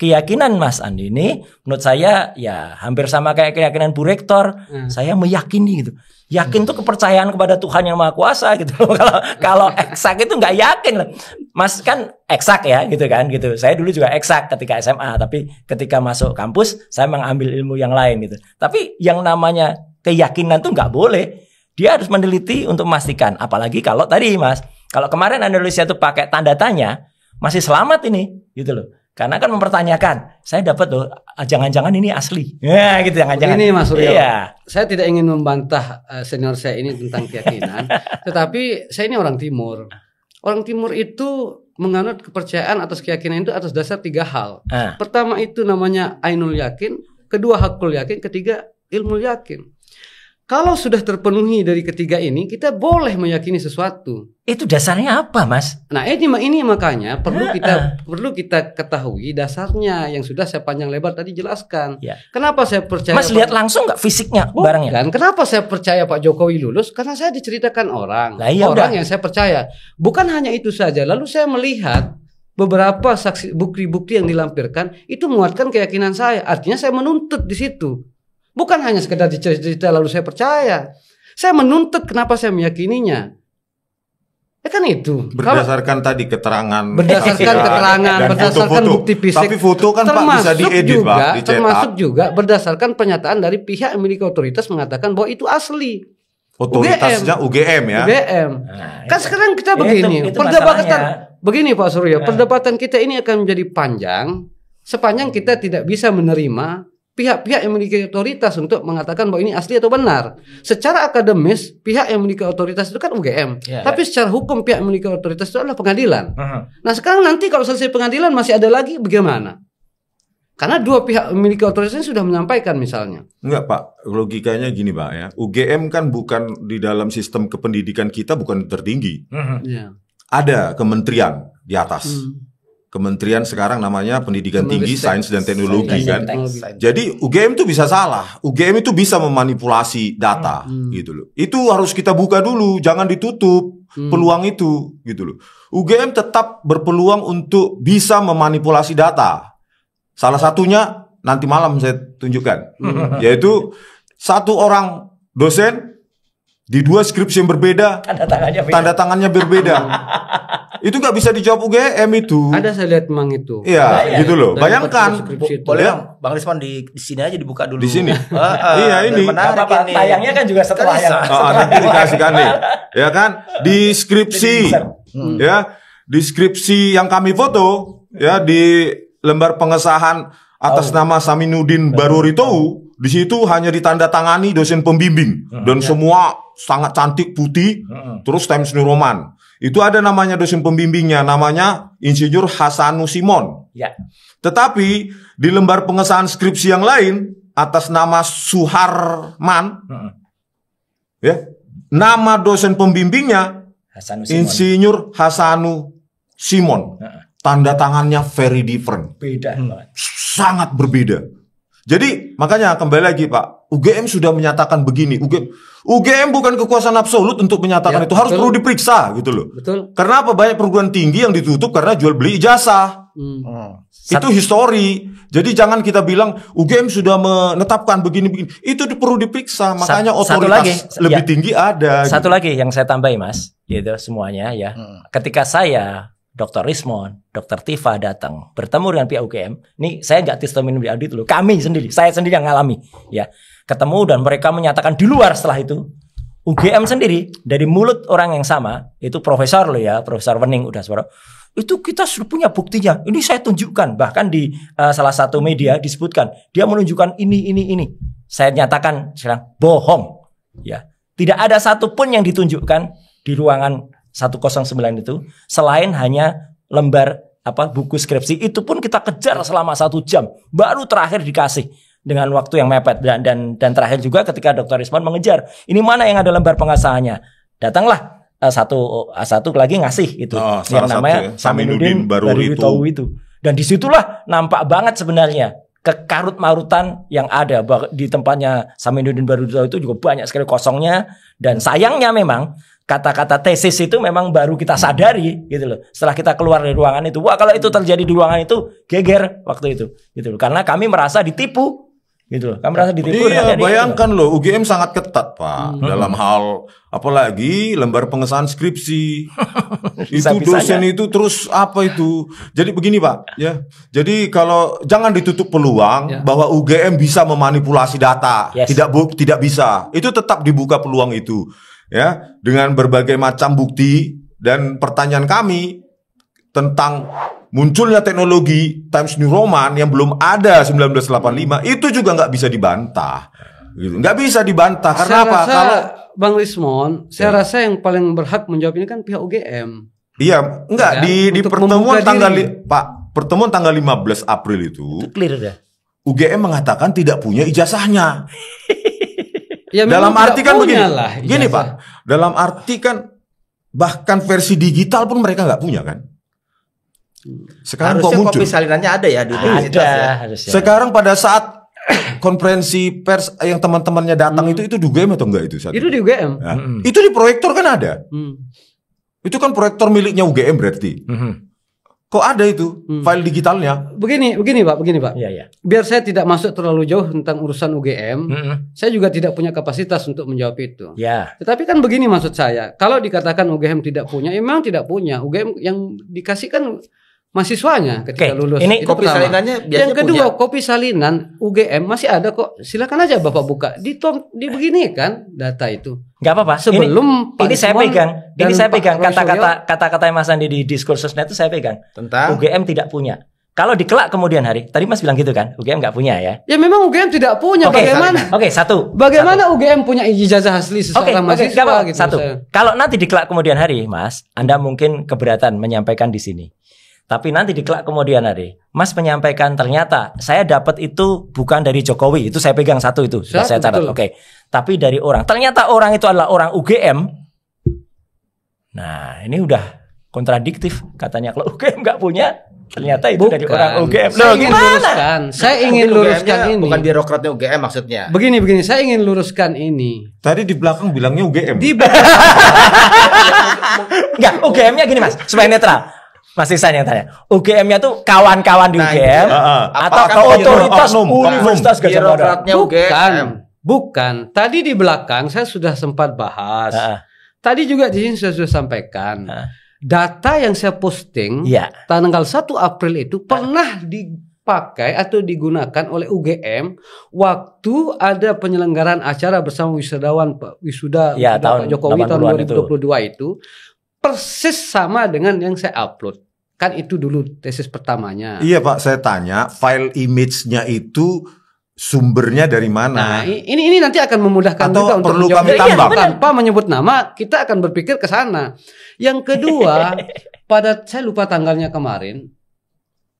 Keyakinan Mas Andi ini menurut saya ya hampir sama kayak keyakinan Bu Rektor. Saya meyakini gitu. Yakin tuh kepercayaan kepada Tuhan yang Maha Kuasa gitu. Kalau eksak itu nggak yakin lah. Mas kan eksak ya gitu kan gitu. Saya dulu juga eksak ketika SMA, tapi ketika masuk kampus saya mengambil ilmu yang lain gitu. Tapi yang namanya keyakinan tuh nggak boleh. Dia harus meneliti untuk memastikan. Apalagi kalau tadi Mas, kalau kemarin Indonesia itu pakai tanda tanya, masih selamat ini, gitu loh. Karena kan mempertanyakan, saya dapat loh, jangan-jangan ini asli. Ya, gitu jangan-jangan. Ini Mas Suryo. Iya. Saya tidak ingin membantah senior saya ini tentang keyakinan, tetapi saya ini orang Timur. Orang Timur itu menganut kepercayaan atas keyakinan itu atas dasar 3 hal. Pertama itu namanya ainul yakin, kedua hakul yakin, ketiga ilmu yakin. Kalau sudah terpenuhi dari ketiga ini, kita boleh meyakini sesuatu. Itu dasarnya apa, Mas? Nah, ini makanya perlu kita ketahui dasarnya yang sudah saya panjang lebar tadi jelaskan. Ya. Kenapa saya percaya? Mas lihat langsung nggak fisiknya barangnya? Dan kenapa saya percaya Pak Jokowi lulus? Karena saya diceritakan orang yang saya percaya. Bukan hanya itu saja. Lalu saya melihat beberapa saksi bukti-bukti yang dilampirkan itu menguatkan keyakinan saya. Artinya saya menuntut di situ. Bukan hanya sekedar dicerita lalu saya percaya. Saya menuntut kenapa saya meyakininya. Ya kan itu. Berdasarkan tadi keterangan, Berdasarkan saksian keterangan, dan berdasarkan foto-foto. bukti fisik. Tapi foto kan Pak bisa diedit Pak, dicetak. Termasuk juga berdasarkan pernyataan dari pihak yang memiliki otoritas mengatakan bahwa itu asli. Otoritasnya UGM ya. UGM. Nah, Kan sekarang kita itu begini, masalahnya. begini Pak Surya, perdebatan kita ini akan menjadi panjang sepanjang kita tidak bisa menerima pihak-pihak yang memiliki otoritas untuk mengatakan bahwa ini asli atau benar. Secara akademis, pihak yang memiliki otoritas itu kan UGM. Ya, Tapi secara hukum pihak yang memiliki otoritas itu adalah pengadilan. Mhm. Nah sekarang nanti kalau selesai pengadilan masih ada lagi bagaimana? Karena dua pihak memiliki otoritas ini sudah menyampaikan misalnya. Enggak Pak, logikanya gini Pak ya. UGM kan bukan di dalam sistem kependidikan kita bukan tertinggi. Mhm. Ya. Ada kementerian di atas. Kementerian sekarang namanya Pendidikan Tinggi, Sains dan Teknologi kan. Jadi UGM itu bisa salah. UGM itu bisa memanipulasi data gitu loh. Itu harus kita buka dulu, jangan ditutup peluang itu gitu loh. UGM tetap berpeluang untuk bisa memanipulasi data. Salah satunya nanti malam saya tunjukkan, yaitu satu orang dosen di dua skripsi yang berbeda, tanda tangannya berbeda. Itu nggak bisa dijawab UGM itu. Ada saya lihat memang itu. Iya, gitu loh. Dari Bayangkan. skripsi itu. Boleh Ya. Bang Risman di sini aja dibuka dulu. Di sini. Iya ini. Menarik Apa-apa, ini. tayangnya kan juga setelah yang Nanti dikasihkan nih, ya kan? Di skripsi, ya, di skripsi yang kami foto, ya di lembar pengesahan atas nama Saminuddin Baruritou, di situ hanya ditandatangani dosen pembimbing dan semua sangat cantik putih, terus Times New Roman. Itu ada namanya dosen pembimbingnya, namanya Insinyur Hasanu Simon. Ya. Tetapi di lembar pengesahan skripsi yang lain atas nama Suharman, ya, nama dosen pembimbingnya Hasan Simon. Insinyur Hasanu Simon. Tanda tangannya very different, Beda banget. sangat berbeda. Jadi makanya kembali lagi Pak, UGM sudah menyatakan begini. UGM bukan kekuasaan absolut untuk menyatakan Ya, itu, harus betul. perlu diperiksa gitu loh. Betul. Karena apa? Banyak perguruan tinggi yang ditutup karena jual beli ijazah. Itu histori. Jadi jangan kita bilang UGM sudah menetapkan begini-begini. Itu perlu diperiksa. Makanya Satu otoritas lagi, lebih ya. tinggi ada. Satu gitu. lagi yang saya tambahi Mas, gitu semuanya ya. Ketika saya, Dr. Rismon, Dr. Tifa datang bertemu dengan pihak UGM, ini saya nggak testimoni di audit loh, kami sendiri, saya sendiri yang ngalami, ya. Ketemu dan mereka menyatakan di luar setelah itu, UGM sendiri dari mulut orang yang sama, itu profesor loh ya, Profesor Wening udah suara. Itu kita sudah punya buktinya. Ini saya tunjukkan, bahkan di salah satu media disebutkan dia menunjukkan ini. Saya nyatakan sekarang bohong, ya. Tidak ada satupun yang ditunjukkan di ruangan 109 itu selain hanya lembar buku skripsi. Itu pun kita kejar selama 1 jam, baru terakhir dikasih dengan waktu yang mepet dan terakhir juga ketika Dr. Rismon mengejar ini mana yang ada lembar pengesahannya, datanglah satu lagi ngasih itu yang namanya Saminuddin Baruritou itu. Dan disitulah nampak banget sebenarnya kekarut-marutan yang ada di tempatnya Saminuddin Baruritou itu juga banyak sekali kosongnya. Dan sayangnya memang kata-kata tesis itu memang baru kita sadari gitu loh. Setelah kita keluar dari ruangan itu, wah kalau itu terjadi di ruangan itu geger waktu itu gitu loh. Karena kami merasa ditipu gitu loh. Kami merasa ditipu. Iya, bayangkan loh, UGM sangat ketat Pak dalam hal apalagi lembar pengesahan skripsi. Itu dosen itu terus apa itu. Jadi begini Pak, ya. Jadi kalau jangan ditutup peluang bahwa UGM bisa memanipulasi data. Yes. Tidak bisa. Itu tetap dibuka peluang itu. Ya, dengan berbagai macam bukti dan pertanyaan kami tentang munculnya teknologi Times New Roman yang belum ada 1985 itu juga nggak bisa dibantah, gitu. Nggak bisa dibantah karena Saya apa? rasa, Kalau Bang Rismon, saya rasa yang paling berhak menjawab ini kan pihak UGM. iya, enggak Ya, di untuk pertemuan membuka tanggal diri. Pak, pertemuan tanggal 15 April itu clear dah. UGM mengatakan tidak punya ijazahnya. Ya, Dalam memang arti tidak kan punya begini, lah gini ijazah. Pak, dalam arti kan bahkan versi digital pun mereka nggak punya kan. Sekarang kok Harusnya muncul? kopi salinannya ada ya di universitas ya. Harusnya. Sekarang pada saat konferensi pers yang teman-temannya datang itu di UGM atau enggak itu? Saat Itu di UGM. Ya. Itu di proyektor kan ada. Hmm. Itu kan proyektor miliknya UGM berarti. Kok ada itu file digitalnya? Begini Pak. Iya, iya. Biar saya tidak masuk terlalu jauh tentang urusan UGM, saya juga tidak punya kapasitas untuk menjawab itu. Ya. Tetapi kan begini maksud saya, kalau dikatakan UGM tidak punya, ya memang tidak punya. UGM yang dikasihkan mahasiswanya ketika lulus. Ini itu kopi pertama. salinannya biasanya Yang kedua, punya. kopi salinan UGM masih ada kok. Silakan aja Bapak buka. Dibeginikan data itu. Nggak apa-apa. Sebelum Pak ini saya Desmond pegang. Ini dan saya Pak pegang Roy kata-kata Mas Andi di diskursusnya itu saya pegang. Tentang UGM tidak punya. Kalau dikelak kemudian hari, tadi Mas bilang gitu kan, UGM nggak punya ya. Ya memang UGM tidak punya. Oke, Bagaimana? Oke, satu. Bagaimana UGM punya ijazah asli seseorang mahasiswa nggak apa-apa. gitu? Satu. Kalau nanti dikelak kemudian hari, Mas, Anda mungkin keberatan menyampaikan di sini. Tapi nanti dikelak kemudian hari, Mas menyampaikan ternyata saya dapat itu bukan dari Jokowi, itu saya pegang satu itu, sudah saya catat. Oke. Tapi dari orang. Ternyata orang itu adalah orang UGM. Nah, ini udah kontradiktif katanya kalau UGM nggak punya, ternyata itu dari orang UGM. Saya ingin luruskan ini. Bukan birokratnya UGM maksudnya. Begini, saya ingin luruskan ini. Tadi di belakang bilangnya UGM. Enggak, UGM-nya gini Mas, supaya netral. Mas Ihsan yang tanya, UGM-nya tuh kawan-kawan di UGM atau otoritas Universitas Gajah Mada? Bukan. Tadi di belakang saya sudah sempat bahas. Tadi juga di sini saya sudah sampaikan. Data yang saya posting tanggal 1 April itu pernah dipakai atau digunakan oleh UGM waktu ada penyelenggaraan acara bersama wisuda Pak Jokowi tahun 2022 itu. Persis sama dengan yang saya upload. Kan itu dulu tesis pertamanya. Iya Pak, saya tanya file image-nya itu sumbernya dari mana? Nah, ini nanti akan memudahkan atau juga untuk perlu menjawab. kami tambah? Tanpa menyebut nama, kita akan berpikir ke sana. Yang kedua, saya lupa tanggalnya kemarin,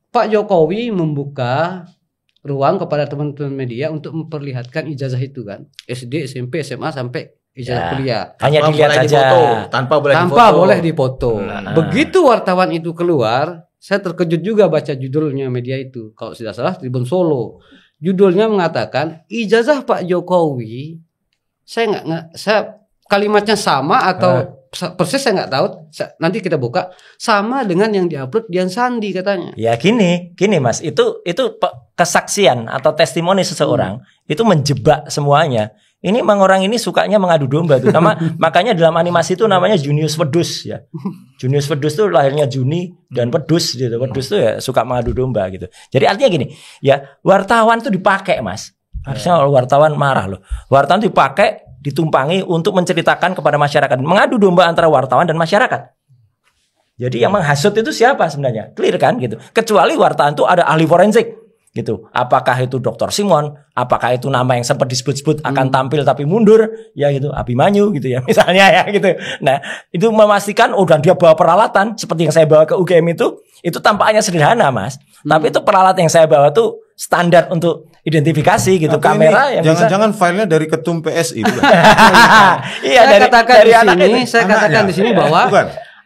Pak Jokowi membuka ruang kepada teman-teman media untuk memperlihatkan ijazah itu kan. SD, SMP, SMA sampai ijazah kuliah. Hanya dilihat saja tanpa boleh difoto. Begitu wartawan itu keluar, saya terkejut juga baca judulnya media itu. Kalau tidak salah Tribun Solo. Judulnya mengatakan ijazah Pak Jokowi. Saya kalimatnya sama atau persis saya nggak tahu. Nanti kita buka sama dengan yang diupload Dian Sandi katanya. Ya gini Mas, itu kesaksian atau testimoni seseorang itu menjebak semuanya. Ini memang orang ini sukanya mengadu domba tuh. Makanya dalam animasi itu namanya Junius Wedus ya. Junius Wedus itu lahirnya Juni dan Wedus gitu. Wedus itu ya suka mengadu domba gitu. Jadi artinya gini, ya wartawan itu dipakai Mas. Harusnya wartawan marah loh. Wartawan dipakai, ditumpangi untuk menceritakan kepada masyarakat, mengadu domba antara wartawan dan masyarakat. Jadi yang menghasut itu siapa sebenarnya? Clear kan gitu. Kecuali wartawan itu ada ahli forensik. Gitu. Apakah itu Dr. Simon, apakah itu nama yang sempat disebut-sebut akan tampil tapi mundur, ya gitu, Abimanyu gitu ya misalnya ya gitu. Nah, itu memastikan dan dia bawa peralatan seperti yang saya bawa ke UGM itu tampaknya sederhana, Mas. Tapi itu peralatan yang saya bawa tuh standar untuk identifikasi gitu. Tapi kamera yang jangan-jangan filenya dari ketum PSI. Iya, saya katakan di sini bahwa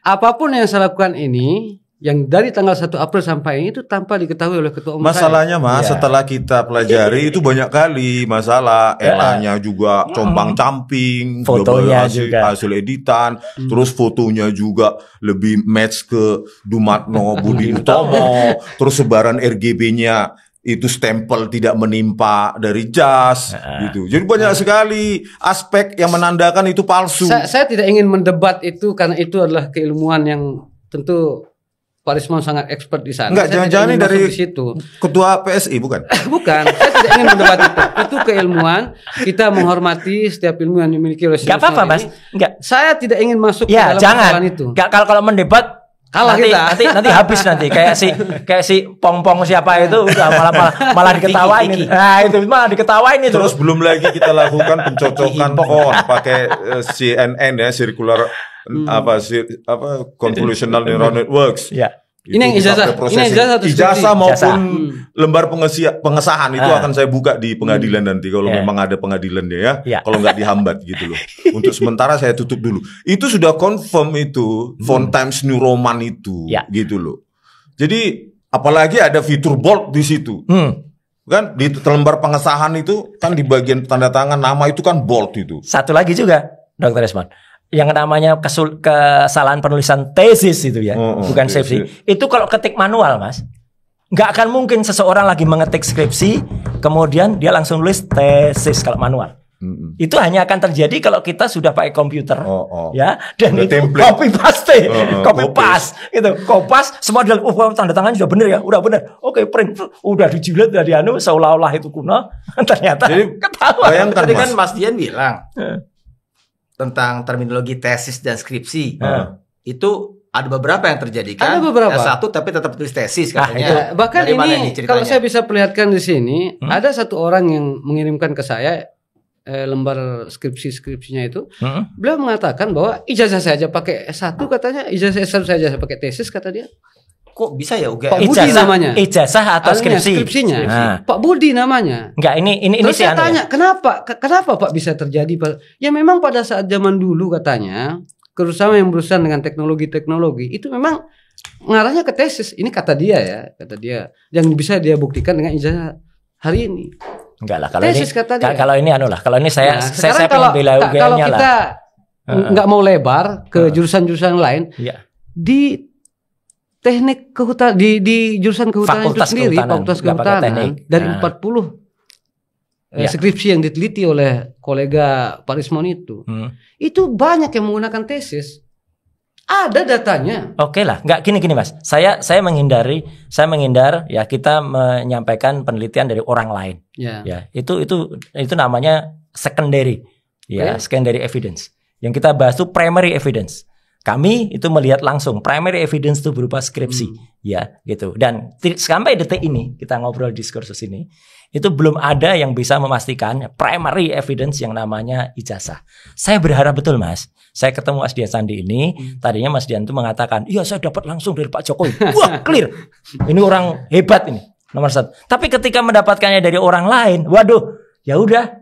apapun yang saya lakukan ini yang dari tanggal 1 April sampai ini itu tanpa diketahui oleh ketua umum. Masalahnya Mas, setelah kita pelajari itu banyak kali masalah. Elanya juga compang-camping, fotonya juga hasil editan, terus fotonya juga lebih match ke Dumatno Budi Utomo, terus sebaran RGB-nya itu stempel tidak menimpa dari jas gitu. Jadi banyak sekali aspek yang menandakan itu palsu. Saya tidak ingin mendebat itu karena itu adalah keilmuan yang tentu Pak Rismon sangat expert di sana. Enggak, jangan-jangan ini dari situ. Ketua PSI bukan? Bukan, saya tidak ingin mendebat itu. Itu keilmuan. Kita menghormati setiap ilmu yang dimiliki oleh Gak apa-apa Mas. Enggak. Saya tidak ingin masuk ke dalam jangan. itu. Kalau mendebat kalah nanti habis nanti kayak si Pong-Pong siapa itu udah malah diketawain. Nah, itu malah diketawain itu. Terus belum lagi kita lakukan pencocokan pakai CNN ya, circular convolutional neural networks. Ya. Ini yang ijazah maupun lembar pengesahan itu akan saya buka di pengadilan nanti kalau memang ada pengadilannya ya. Kalau nggak dihambat gitu loh. Untuk sementara saya tutup dulu. Itu sudah confirm itu font Times New Roman itu gitu loh. Jadi apalagi ada fitur bold di situ. Kan di lembar pengesahan itu kan di bagian tanda tangan nama itu kan bold itu. Satu lagi juga Dr. Resman. yang namanya kesalahan penulisan tesis itu ya, bukan tesis. skripsi. Itu kalau ketik manual, Mas, nggak akan mungkin seseorang lagi mengetik skripsi kemudian dia langsung nulis tesis kalau manual. Itu hanya akan terjadi kalau kita sudah pakai komputer, ya, dan udah itu template. copy paste, copy copy. paste, gitu, kopas semua dalam tanda tangan sudah benar ya, udah benar, oke print, udah dijilid dari seolah-olah itu kuno, ternyata Jadi, ketahuan. bayangkan Tadi kan Mas, Mas Dian bilang tentang terminologi tesis dan skripsi. Itu ada beberapa yang terjadi kan? Ada beberapa. S1 tapi tetap tulis tesis katanya. Ya, bahkan Dari mana ini nih ceritanya? kalau saya bisa perlihatkan di sini, ada satu orang yang mengirimkan ke saya lembar skripsinya itu. Beliau mengatakan bahwa ijazah saya aja pakai S1 katanya, ijazah S1 saya aja pakai tesis kata dia. Kok bisa ya UGM? Pak Budi namanya. Ijazah atau Alumni skripsi? skripsinya. Nah. Pak Budi namanya. Enggak, ini Terus sih saya anu ya. tanya, kenapa Pak bisa terjadi? Ya memang pada saat zaman dulu katanya, terutama yang berurusan dengan teknologi itu memang ngarahnya ke tesis. Ini kata dia. Yang bisa dia buktikan dengan ijazah hari ini. Enggak lah, kalau Tesis ini kata dia. kalau ini anu lah. Kalau ini saya Sekarang pengen bela kalau UGM-nya lah. kita nggak mau lebar ke jurusan-jurusan lain, Iya. di teknik kehutanan di jurusan kehutanan Fakultas itu sendiri, kehutanan, fakultas nggak pakai kehutanan teknik. dari Nah. 40 Ya. skripsi yang diteliti oleh kolega Pak Rismon itu banyak yang menggunakan tesis. Ada datanya. Oke lah, nggak gini Mas. Saya menghindar ya kita menyampaikan penelitian dari orang lain. Ya, itu namanya secondary. Ya, secondary evidence. Yang kita bahas itu primary evidence. Kami itu melihat langsung primary evidence itu berupa skripsi, ya, gitu. Dan sampai detik ini kita ngobrol diskursus ini, itu belum ada yang bisa memastikan primary evidence yang namanya ijazah. Saya berharap betul, Mas. Saya ketemu Mas Dian Sandi ini, tadinya Mas Dian itu mengatakan, iya saya dapat langsung dari Pak Jokowi. Wah, clear. Ini orang hebat ini, nomor 1. Tapi ketika mendapatkannya dari orang lain, waduh, ya udah.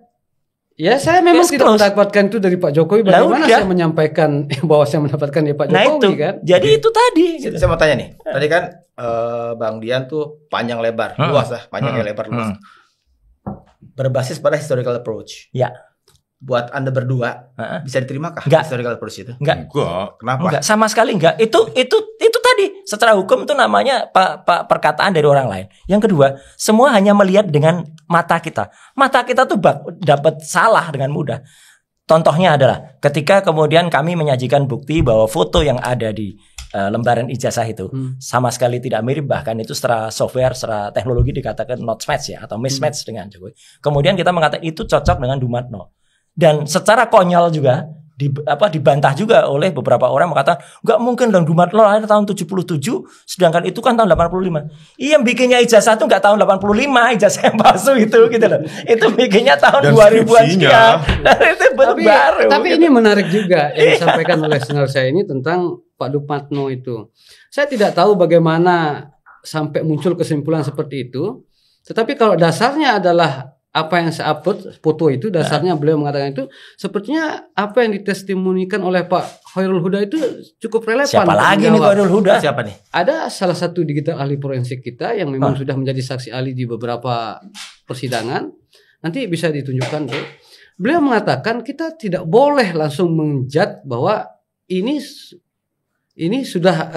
Ya saya memang Yes, tidak close. mendapatkan itu dari Pak Jokowi. Bagaimana udah. saya menyampaikan bahwa saya mendapatkan dari Pak Nah Jokowi itu, kan? jadi itu tadi. Gitu. Saya mau tanya nih. Tadi kan Bang Dian tuh panjang lebar, luas lah, panjang lebar luas. Berbasis pada historical approach. Ya. Buat Anda berdua bisa diterima kah Enggak. historical approach itu? Enggak. Kenapa? Enggak, sama sekali enggak. Itu tadi secara hukum itu namanya perkataan dari orang lain. Yang kedua, semua hanya melihat dengan mata kita. Mata kita tuh dapat salah dengan mudah. Contohnya adalah ketika kemudian kami menyajikan bukti bahwa foto yang ada di lembaran ijazah itu sama sekali tidak mirip, bahkan itu secara software, secara teknologi dikatakan not match ya atau mismatch dengan Jokowi. Kemudian kita mengatakan itu cocok dengan Dumatno. Dan secara konyol juga dibantah juga oleh beberapa orang mengatakan nggak mungkin dong Dumatno lahir tahun 77 sedangkan itu kan tahun 85. Iya, bikinnya ijazah tuh nggak tahun 85, ijazah yang palsu itu gitu loh. Itu bikinnya tahun Dan 2000-an skripsinya. sekian. Dan itu baru. Tapi ini menarik juga yang disampaikan oleh senior saya ini tentang Pak Dumatno itu. Saya tidak tahu bagaimana sampai muncul kesimpulan seperti itu. Tetapi kalau dasarnya adalah apa yang saya upload foto itu, dasarnya beliau mengatakan itu sepertinya apa yang ditestimunikan oleh Pak Khairul Huda itu cukup relevan. Siapa lagi nih Khairul Huda? Siapa nih? Ada salah satu digital ahli forensik kita yang memang sudah menjadi saksi ahli di beberapa persidangan. Nanti bisa ditunjukkan tuh. Beliau mengatakan kita tidak boleh langsung menjudge bahwa ini sudah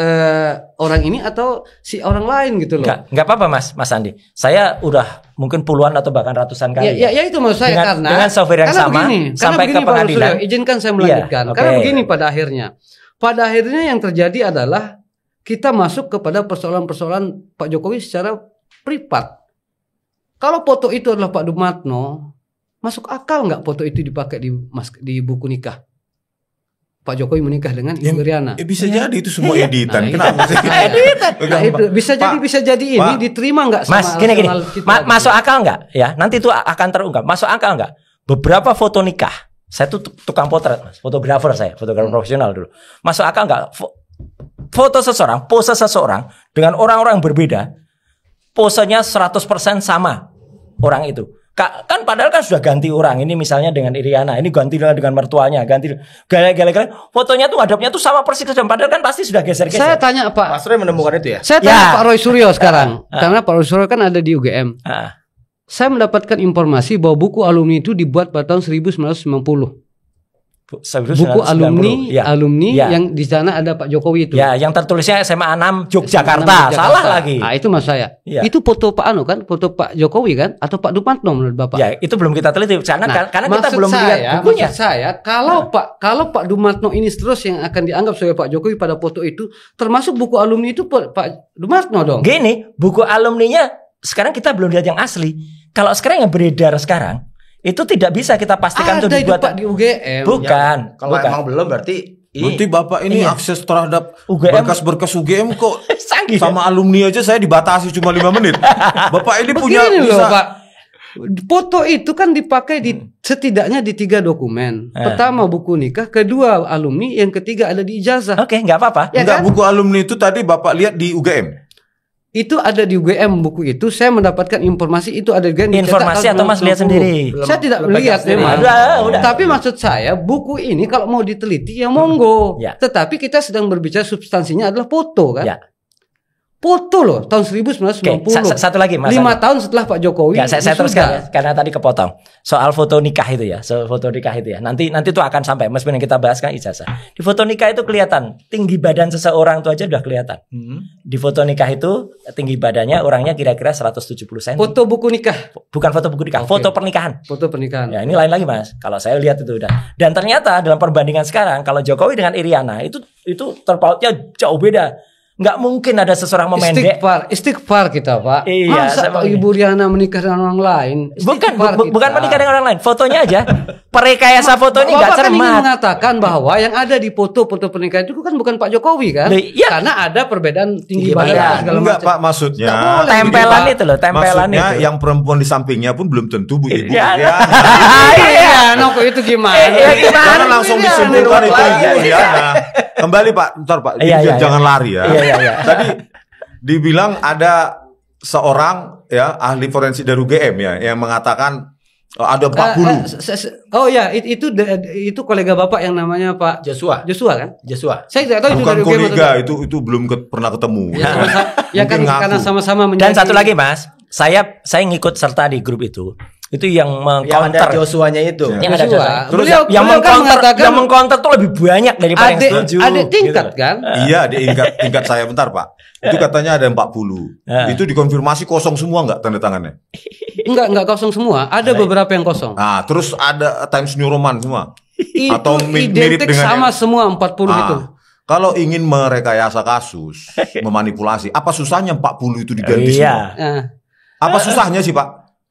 orang ini atau si orang lain gitu loh. Enggak apa-apa Mas Andi. Saya udah mungkin puluhan atau bahkan ratusan kali. Ya itu maksud saya dengan software yang sama sampai ke pengadilan. Suryo, izinkan saya melanjutkan. Iya, Karena begini pada akhirnya yang terjadi adalah kita masuk kepada persoalan-persoalan Pak Jokowi secara privat. Kalau foto itu adalah Pak Dumatno, masuk akal nggak foto itu dipakai di buku nikah? Pak Jokowi menikah dengan Ibu Riana. Bisa jadi itu semua editan. Kenapa sih? Editan. Nah, itu bisa jadi ini diterima nggak sama Mas, gini. kita? Masuk akal nggak? Ya, nanti itu akan terungkap. Masuk akal nggak? Beberapa foto nikah. Saya tuh tukang potret, Mas. Fotografer saya, fotografer profesional dulu. Masuk akal nggak? Foto seseorang, pose seseorang dengan orang-orang berbeda, posenya 100% sama orang itu. Kan padahal kan sudah ganti orang. Ini misalnya dengan Iriana, ini ganti dengan mertuanya, ganti gala-gala. Fotonya tuh hadapnya tuh sama persis, padahal kan pasti sudah geser-geser. Saya tanya Pak. Mas Roy menemukan itu ya? Saya tanya Pak Roy Suryo sekarang, karena Pak Roy Suryo kan ada di UGM. Saya mendapatkan informasi bahwa buku alumni itu dibuat pada tahun 1990. buku alumni ya. alumni Ya. yang di sana ada Pak Jokowi itu. Ya, yang tertulisnya SMA 6 SMA Yogyakarta. Salah lagi. Ah, itu mas saya. Ya. Itu foto Pak kan, foto Pak Jokowi kan, atau Pak Dumatno menurut Bapak? Ya, itu belum kita teliti karena karena kita maksud belum melihat bukunya. Maksud saya, kalau Pak Dumatno ini terus yang akan dianggap sebagai Pak Jokowi pada foto itu, termasuk buku alumni itu Pak Dumatno dong. Gini, buku alumninya sekarang kita belum lihat yang asli. Kalau sekarang yang beredar sekarang itu tidak bisa kita pastikan Ada itu Pak di UGM. Bukan. Kalau bukan. emang belum berarti Berarti Bapak ini akses terhadap UGM. berkas-berkas UGM kok Canggih. sama alumni aja saya dibatasi cuma 5 menit. Bapak ini punya Begini bisa loh Pak. Foto itu kan dipakai di setidaknya di 3 dokumen. Pertama buku nikah, kedua alumni, yang ketiga ada di ijazah. Oke, nggak apa-apa. Ya Enggak, kan? buku alumni itu tadi Bapak lihat di UGM. Itu ada di UGM buku itu. Saya mendapatkan informasi itu ada di UGM. Informasi atau Mas lihat sendiri? Saya tidak belum melihat pegang memang. Udah. Tapi maksud saya buku ini kalau mau diteliti ya monggo. Ya. Tetapi kita sedang berbicara substansinya adalah foto kan. Ya. Foto loh tahun Oke, 1990. satu lagi Mas. 5 tahun setelah Pak Jokowi. Ya, saya ya teruskan sudah. ya, karena tadi kepotong soal foto nikah itu ya, foto nikah itu ya. Nanti itu akan sampai meskipun yang kita bahas kan ijazah. Di foto nikah itu kelihatan tinggi badan seseorang itu aja udah kelihatan. Di foto nikah itu tinggi badannya orangnya kira-kira 170 cm. Foto buku nikah. Bukan foto buku nikah, Oke. foto pernikahan. Foto pernikahan. Ya, ini lain lagi Mas. Kalau saya lihat itu udah. Dan ternyata dalam perbandingan sekarang kalau Jokowi dengan Iriana itu terpautnya jauh beda. Nggak mungkin ada seseorang memendek. Istighfar kita Pak. Iya, Masa saya- Ibu Riana menikah dengan orang lain? Bukan Istighfar bukan kita. menikah dengan orang lain. Fotonya aja. Perekayasa foto ini nggak Bapak kan ingin cermat. mengatakan bahwa yang ada di foto-foto pernikahan itu kan bukan Pak Jokowi kan? Loh, iya. Karena ada perbedaan tinggi Tinggi badan badan. dan segala Enggak macam. Pak, maksudnya Nggak boleh. Tempelan Pak. itu loh, tempelan maksudnya itu. yang perempuan di sampingnya pun belum tentu Bu Ibu. Iya. Ya. Iya, Noko itu gimana? Iya, gimana? Jangan langsung Iya, disimpulkan iya, itu iya. Ibu Riana. Kembali Pak, bentar Pak. Iya, iya, Jangan lari ya. Iya. Tadi dibilang ada seorang ya ahli forensik dari UGM ya yang mengatakan ada 40. Oh ya, itu kolega Bapak yang namanya Pak Joshua. Joshua kan? Joshua. Saya tidak tahu itu Bukan dari UGM atau kolega, tidak. itu belum pernah ketemu. Ya, ya kan Mungkin ngaku. karena sama-sama Dan menjadi. satu lagi Mas, saya ngikut serta di grup itu. Itu yang Yang ada mengcounter. Joshua-nya itu. Ya. Yang ada Joshua. Joshua. Terus yang beliau kan mengatakan yang mengcounter tuh lebih banyak daripada yang setuju. ada tingkat Gitu. kan? Iya, di tingkat saya bentar Pak. Itu katanya ada 40. Itu dikonfirmasi kosong semua nggak tanda tangannya? Enggak kosong semua. Ada beberapa yang kosong. Nah, terus ada Times New Roman semua. Itu Atau mirip identik dengan sama yang- semua 40 itu. Kalau ingin merekayasa kasus, memanipulasi, apa susahnya 40 itu diganti Iya. semua? Nah, Apa susahnya sih Pak?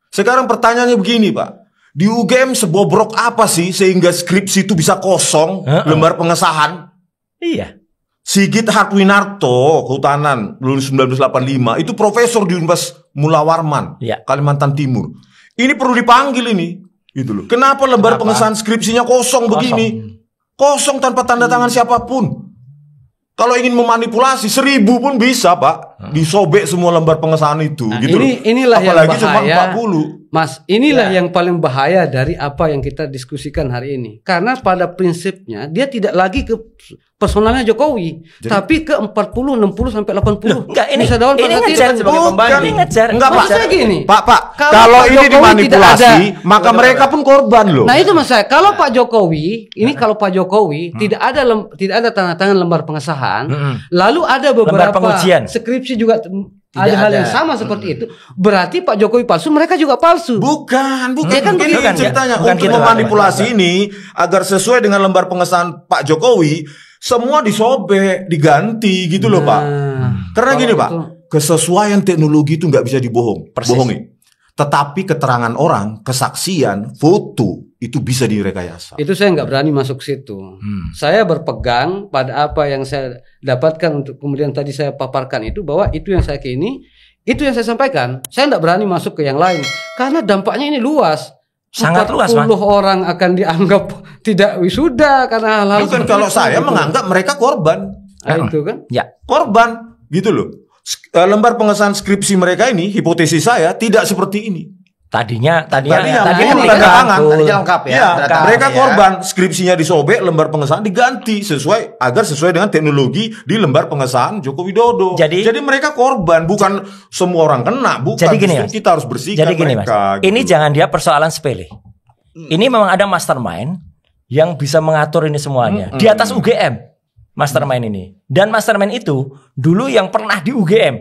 Sekarang pertanyaannya begini Pak. Di UGM sebobrok apa sih sehingga skripsi itu bisa kosong lembar pengesahan? Iya. Sigit Hartwinarto, Kehutanan, lulus 1985, itu profesor di Universitas Mula Warman, Iya. Kalimantan Timur. Ini perlu dipanggil ini, gitu loh. Kenapa lembar pengesahan skripsinya kosong begini? Kosong tanpa tanda tangan siapapun. Kalau ingin memanipulasi 1000 pun bisa Pak, disobek semua lembar pengesahan itu, Nah, gitu loh. inilah yang Apalagi cuma bahaya. 40. Mas, inilah yang paling bahaya dari apa yang kita diskusikan hari ini. Karena pada prinsipnya dia tidak lagi ke personalnya Jokowi, tapi ke 40, 60 sampai 80. Enggak, ini Bisa daun ini pada ngejar tidak. sebagai pembanding. Ini ngejar. Enggak Pak. Maksud saya gini. Pak, Kalau kalau Pak ini Jokowi dimanipulasi, tidak ada- maka mereka pun korban loh. Nah itu mas saya, kalau Pak Jokowi, ini kalau Pak Jokowi tidak ada tanda tangan lembar pengesahan, lalu ada beberapa pengujian. skripsi juga ada hal yang sama seperti itu, berarti Pak Jokowi palsu, mereka juga palsu. Bukan. Ya kan Ini begitu kan, ceritanya Bukan untuk gitu, memanipulasi ini agar sesuai dengan lembar pengesahan Pak Jokowi, semua disobek, diganti gitu loh Pak. Karena kalau gini Pak, itu- kesesuaian teknologi itu nggak bisa Persis. bohongi. Tetapi keterangan orang, kesaksian, foto itu bisa direkayasa. Itu saya nggak berani masuk situ. Saya berpegang pada apa yang saya dapatkan untuk kemudian tadi saya paparkan itu, bahwa itu yang saya kini, itu yang saya sampaikan. Saya nggak berani masuk ke yang lain karena dampaknya ini luas. Sangat luas, Mas. 40 orang akan dianggap tidak wisuda karena hal-hal Bukan seperti kalau itu, saya gitu. menganggap mereka korban. Nah, itu kan. Ya. Korban gitu loh. Lembar pengesahan skripsi mereka ini, hipotesis saya tidak seperti ini. Tadinya Tadinya tadinya full nikah. tanda tangan. Tadinya lengkap ya. Ya, tanda mereka tangan ya. korban, skripsinya disobek, lembar pengesahan diganti agar sesuai dengan teknologi di lembar pengesahan Joko Widodo. Jadi mereka korban, bukan semua orang kena, bukan. Jadi gini, Justru Mas. kita harus bersihkan Jadi gini Mas, mereka. ini gitu. jangan dia persoalan sepele. Ini memang ada mastermind yang bisa mengatur ini semuanya di atas UGM. Mastermind ini. Dan mastermind itu dulu yang pernah di UGM.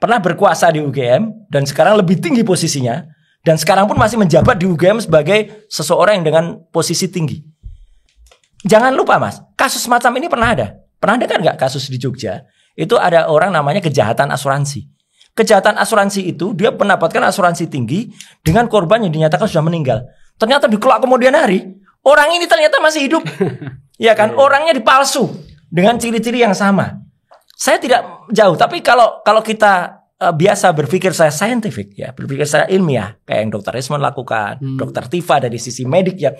Pernah berkuasa di UGM dan sekarang lebih tinggi posisinya dan sekarang pun masih menjabat di UGM sebagai seseorang yang dengan posisi tinggi. Jangan lupa Mas, kasus semacam ini pernah ada. Pernah dengar nggak kasus di Jogja? Itu ada orang namanya kejahatan asuransi. Kejahatan asuransi itu dia mendapatkan asuransi tinggi dengan korban yang dinyatakan sudah meninggal. Ternyata di kelak kemudian hari orang ini ternyata masih hidup. Ya kan, orangnya dipalsu dengan ciri-ciri yang sama. Saya tidak jauh, tapi kalau kita biasa berpikir saya scientific ya, berpikir saya ilmiah kayak yang Dr. Isman lakukan, Dr. Tifa dari sisi medik ya,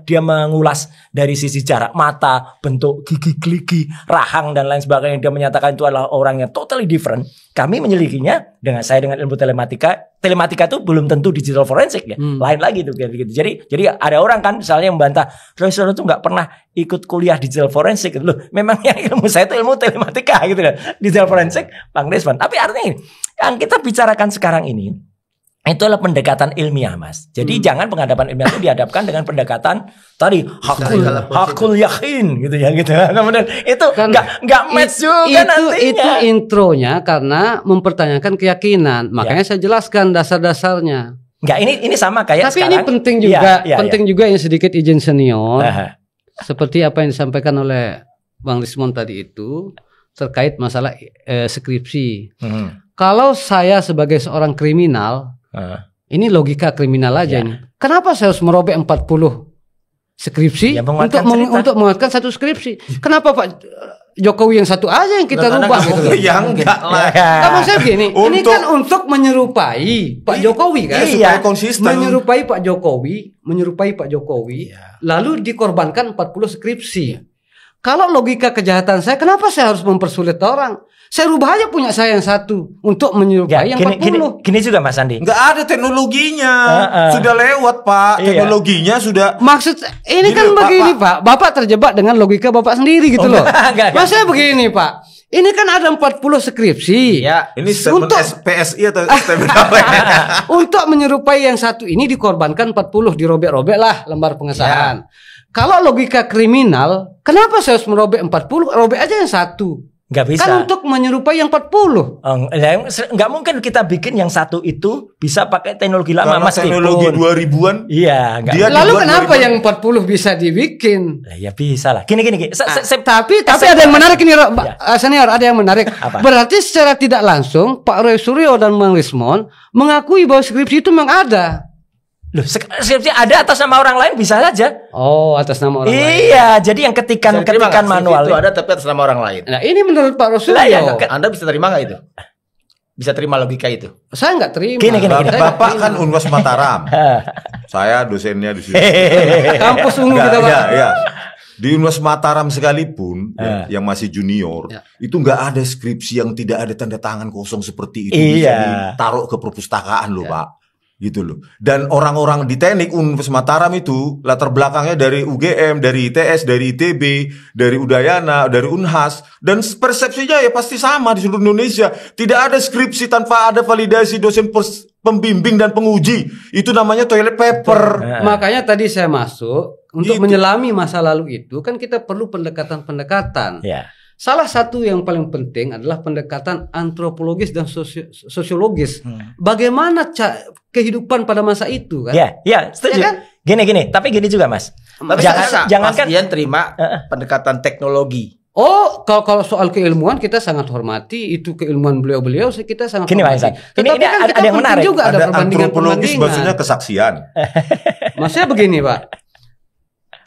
dia mengulas dari sisi jarak mata, bentuk gigi, rahang dan lain sebagainya. Dia menyatakan itu adalah orang yang totally different. Kami menyelidikinya dengan ilmu telematika. Telematika itu belum tentu digital forensik ya, lain lagi tuh gitu. Jadi ada orang kan misalnya yang membantah, Profesor itu nggak pernah ikut kuliah digital forensik gitu loh. Memang yang ilmu saya itu ilmu telematika gitu kan, digital forensik Bang Desmond. Tapi artinya ini, yang kita bicarakan sekarang ini itu adalah pendekatan ilmiah Mas. Jadi jangan penghadapan ilmiah itu dihadapkan dengan pendekatan tadi hakul yakin gitu ya gitu. Kemudian itu kan, nggak match juga nantinya. Itu intronya karena mempertanyakan keyakinan. Makanya saya jelaskan dasar-dasarnya. Enggak, ini sama kayak tapi sekarang. Tapi ini penting juga, penting juga yang sedikit izin senior. Seperti apa yang disampaikan oleh Bang Rismon tadi itu terkait masalah skripsi. Kalau saya sebagai seorang kriminal, ini logika kriminal aja nih. Kenapa saya harus merobek 40 skripsi untuk menguatkan satu skripsi? Kenapa Pak Jokowi yang satu aja yang kita rubah gitu? Ya enggak lah. Kamu saya begini, ini kan untuk menyerupai Pak Jokowi kan? Supaya konsisten. Menyerupai Pak Jokowi, lalu dikorbankan 40 skripsi. Kalau logika kejahatan saya, kenapa saya harus mempersulit orang? Saya rubah aja punya saya yang satu untuk menyerupai yang 40. Gini juga Mas Andi. Nggak ada teknologinya. Sudah lewat Pak. Teknologinya sudah. Maksud ini kan begini Pak. Bapak terjebak dengan logika Bapak sendiri gitu loh. Maksudnya begini Pak. Ini kan ada 40 skripsi. Ya, ini statement PSI atau statement apa? Untuk menyerupai yang satu ini dikorbankan 40, dirobek-robek lah lembar pengesahan. Kalau logika kriminal, kenapa saya harus merobek 40? Robek aja yang satu. Nggak bisa. Kan untuk menyerupai yang 40. Nggak mungkin kita bikin yang satu itu bisa pakai teknologi lama. Karena teknologi 2000-an. Iya. Lalu kenapa yang 40 bisa dibikin? Ya bisa lah. Gini. Tapi ada yang menarik ini, senior. Ada yang menarik. Apa? Berarti secara tidak langsung Pak Roy Suryo dan Bang Rismon mengakui bahwa skripsi itu memang ada. Loh, skripsi ada atas nama orang lain bisa saja. Oh, atas nama orang lain. Iya, jadi yang ketikan manual itu ada tapi atas nama orang lain. Nah, ini menurut Pak Rosuryo. Anda bisa terima nggak itu? Bisa terima logika itu? Saya nggak terima. Gini. Bapak kan Unwas Mataram. Saya dosennya di sini. Kampus ungu kita Pak. Ya. Di Unwas Mataram sekalipun yang masih junior itu nggak ada skripsi yang tidak ada tanda tangan kosong seperti itu bisa ditaruh ke perpustakaan loh Pak. Gitu loh. Dan orang-orang di teknik Unwas Mataram itu latar belakangnya dari UGM, dari ITS, dari ITB, dari Udayana, dari Unhas, dan persepsinya ya pasti sama di seluruh Indonesia. Tidak ada skripsi tanpa ada validasi dosen pembimbing dan penguji. Itu namanya toilet paper. Makanya tadi saya masuk untuk menyelami masa lalu itu kan kita perlu pendekatan-pendekatan. Salah satu yang paling penting adalah pendekatan antropologis dan sosiologis. Bagaimana kehidupan pada masa itu kan? Ya, setuju. Ya kan? Gini, tapi gini juga Mas. Jangan kan terima pendekatan teknologi. Oh, kalau soal keilmuan kita sangat hormati, itu keilmuan beliau-beliau kita sangat hormati. Ini kan ada yang menarik. Juga ada antropologis maksudnya kesaksian. Maksudnya begini, Pak.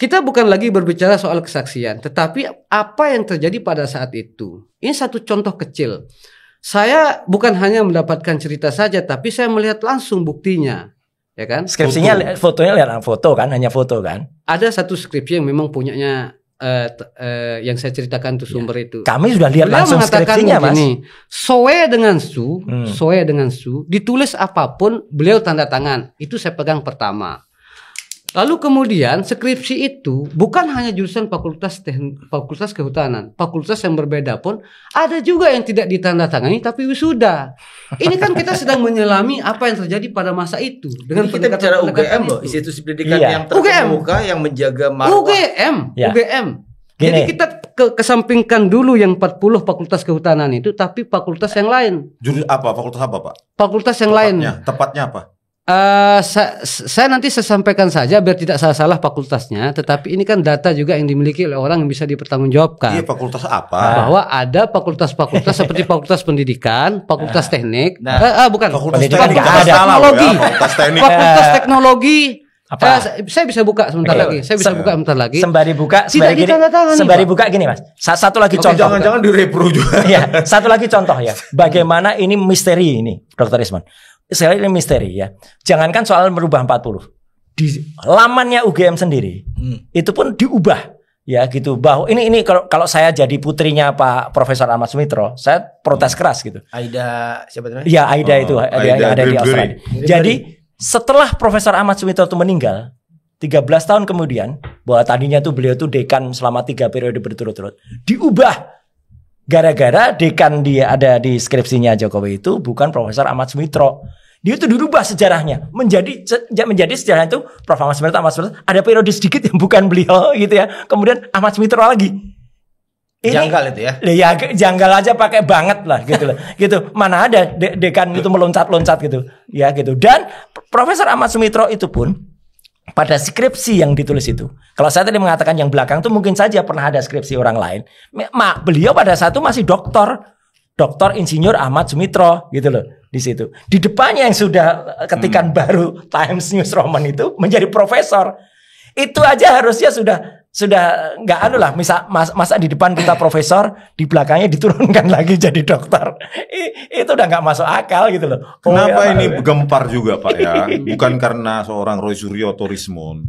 Kita bukan lagi berbicara soal kesaksian, tetapi apa yang terjadi pada saat itu. Ini satu contoh kecil. Saya bukan hanya mendapatkan cerita saja, tapi saya melihat langsung buktinya, ya kan? Skripsinya fotonya lihat foto kan, hanya foto kan? Ada satu skripsi yang memang punyanya yang saya ceritakan itu sumber itu. Kami sudah lihat langsung skripsinya, Mas. Soe dengan su, ditulis apapun beliau tanda tangan. Itu saya pegang pertama. Lalu kemudian skripsi itu bukan hanya jurusan fakultas kehutanan, fakultas yang berbeda pun ada juga yang tidak ditandatangani tapi wisuda. Ini kan kita sedang menyelami apa yang terjadi pada masa itu dengan Ini kita bicara UGM loh, institusi pendidikan yang terkemuka yang menjaga marwah. UGM. Jadi kita kesampingkan dulu yang 40 fakultas kehutanan itu, tapi fakultas yang lain. Jurus apa? Fakultas apa, Pak? Fakultas yang lain. Tepatnya apa? Saya nanti saya sampaikan saja biar tidak salah-salah fakultasnya, tetapi ini kan data juga yang dimiliki oleh orang yang bisa dipertanggungjawabkan. Iya, fakultas apa? Bahwa ada fakultas-fakultas seperti fakultas pendidikan, fakultas teknik, bukan, Fakultas teknologi, fakultas teknologi. Saya bisa buka sebentar lagi. Sembari buka gini, Mas. Satu lagi contoh. Jangan-jangan direpro juga. Ya, satu lagi contoh ya. Bagaimana ini misteri ini, Dr. Isman. Sekali ini misteri ya. Jangankan soal merubah 40. Di lamannya UGM sendiri itu pun diubah ya gitu. Bahwa ini kalau saya jadi putrinya Pak Profesor Ahmad Sumitro, saya protes keras gitu. Aida siapa namanya? Iya, Aida itu yang ada di Australia. Jadi setelah Profesor Ahmad Sumitro itu meninggal 13 tahun kemudian, bahwa tadinya tuh beliau tuh dekan selama 3 periode berturut-turut, diubah gara-gara dekan dia ada di skripsinya Jokowi itu bukan Profesor Ahmad Sumitro. Dia itu dirubah sejarahnya menjadi sejarah itu Prof. Ahmad Sumitro ada periode sedikit yang bukan beliau gitu ya. Kemudian Ahmad Sumitro lagi. Ini janggal itu ya. Ya janggal aja pakai banget lah gitu loh. Gitu. Mana ada dekan itu meloncat-loncat gitu. Ya gitu. Dan Profesor Ahmad Sumitro itu pun pada skripsi yang ditulis itu. Kalau saya tadi mengatakan yang belakang tuh mungkin saja pernah ada skripsi orang lain. Beliau pada saat itu masih Doktor Insinyur Ahmad Sumitro gitu loh di situ. Di depannya yang sudah ketikan baru Times News Roman itu menjadi profesor. Itu aja harusnya sudah nggak lah masa di depan kita profesor, di belakangnya diturunkan lagi jadi dokter. Itu udah nggak masuk akal gitu loh. Kenapa ini gempar juga, Pak ya? Bukan karena seorang Roy Suryo atau Rismond.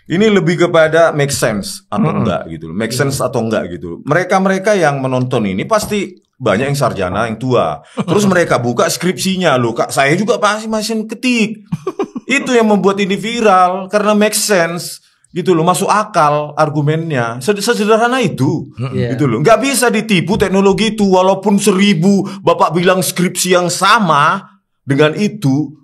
Ini lebih kepada make sense atau enggak gitu. Make sense atau enggak gitu. Mereka yang menonton ini pasti banyak yang sarjana, yang tua. Terus mereka buka skripsinya loh. Kak, saya juga pasti masih ketik. Itu yang membuat ini viral karena make sense gitu loh, masuk akal argumennya. Sederhana itu. Gitu loh. Nggak bisa ditipu teknologi itu walaupun 1000 Bapak bilang skripsi yang sama dengan itu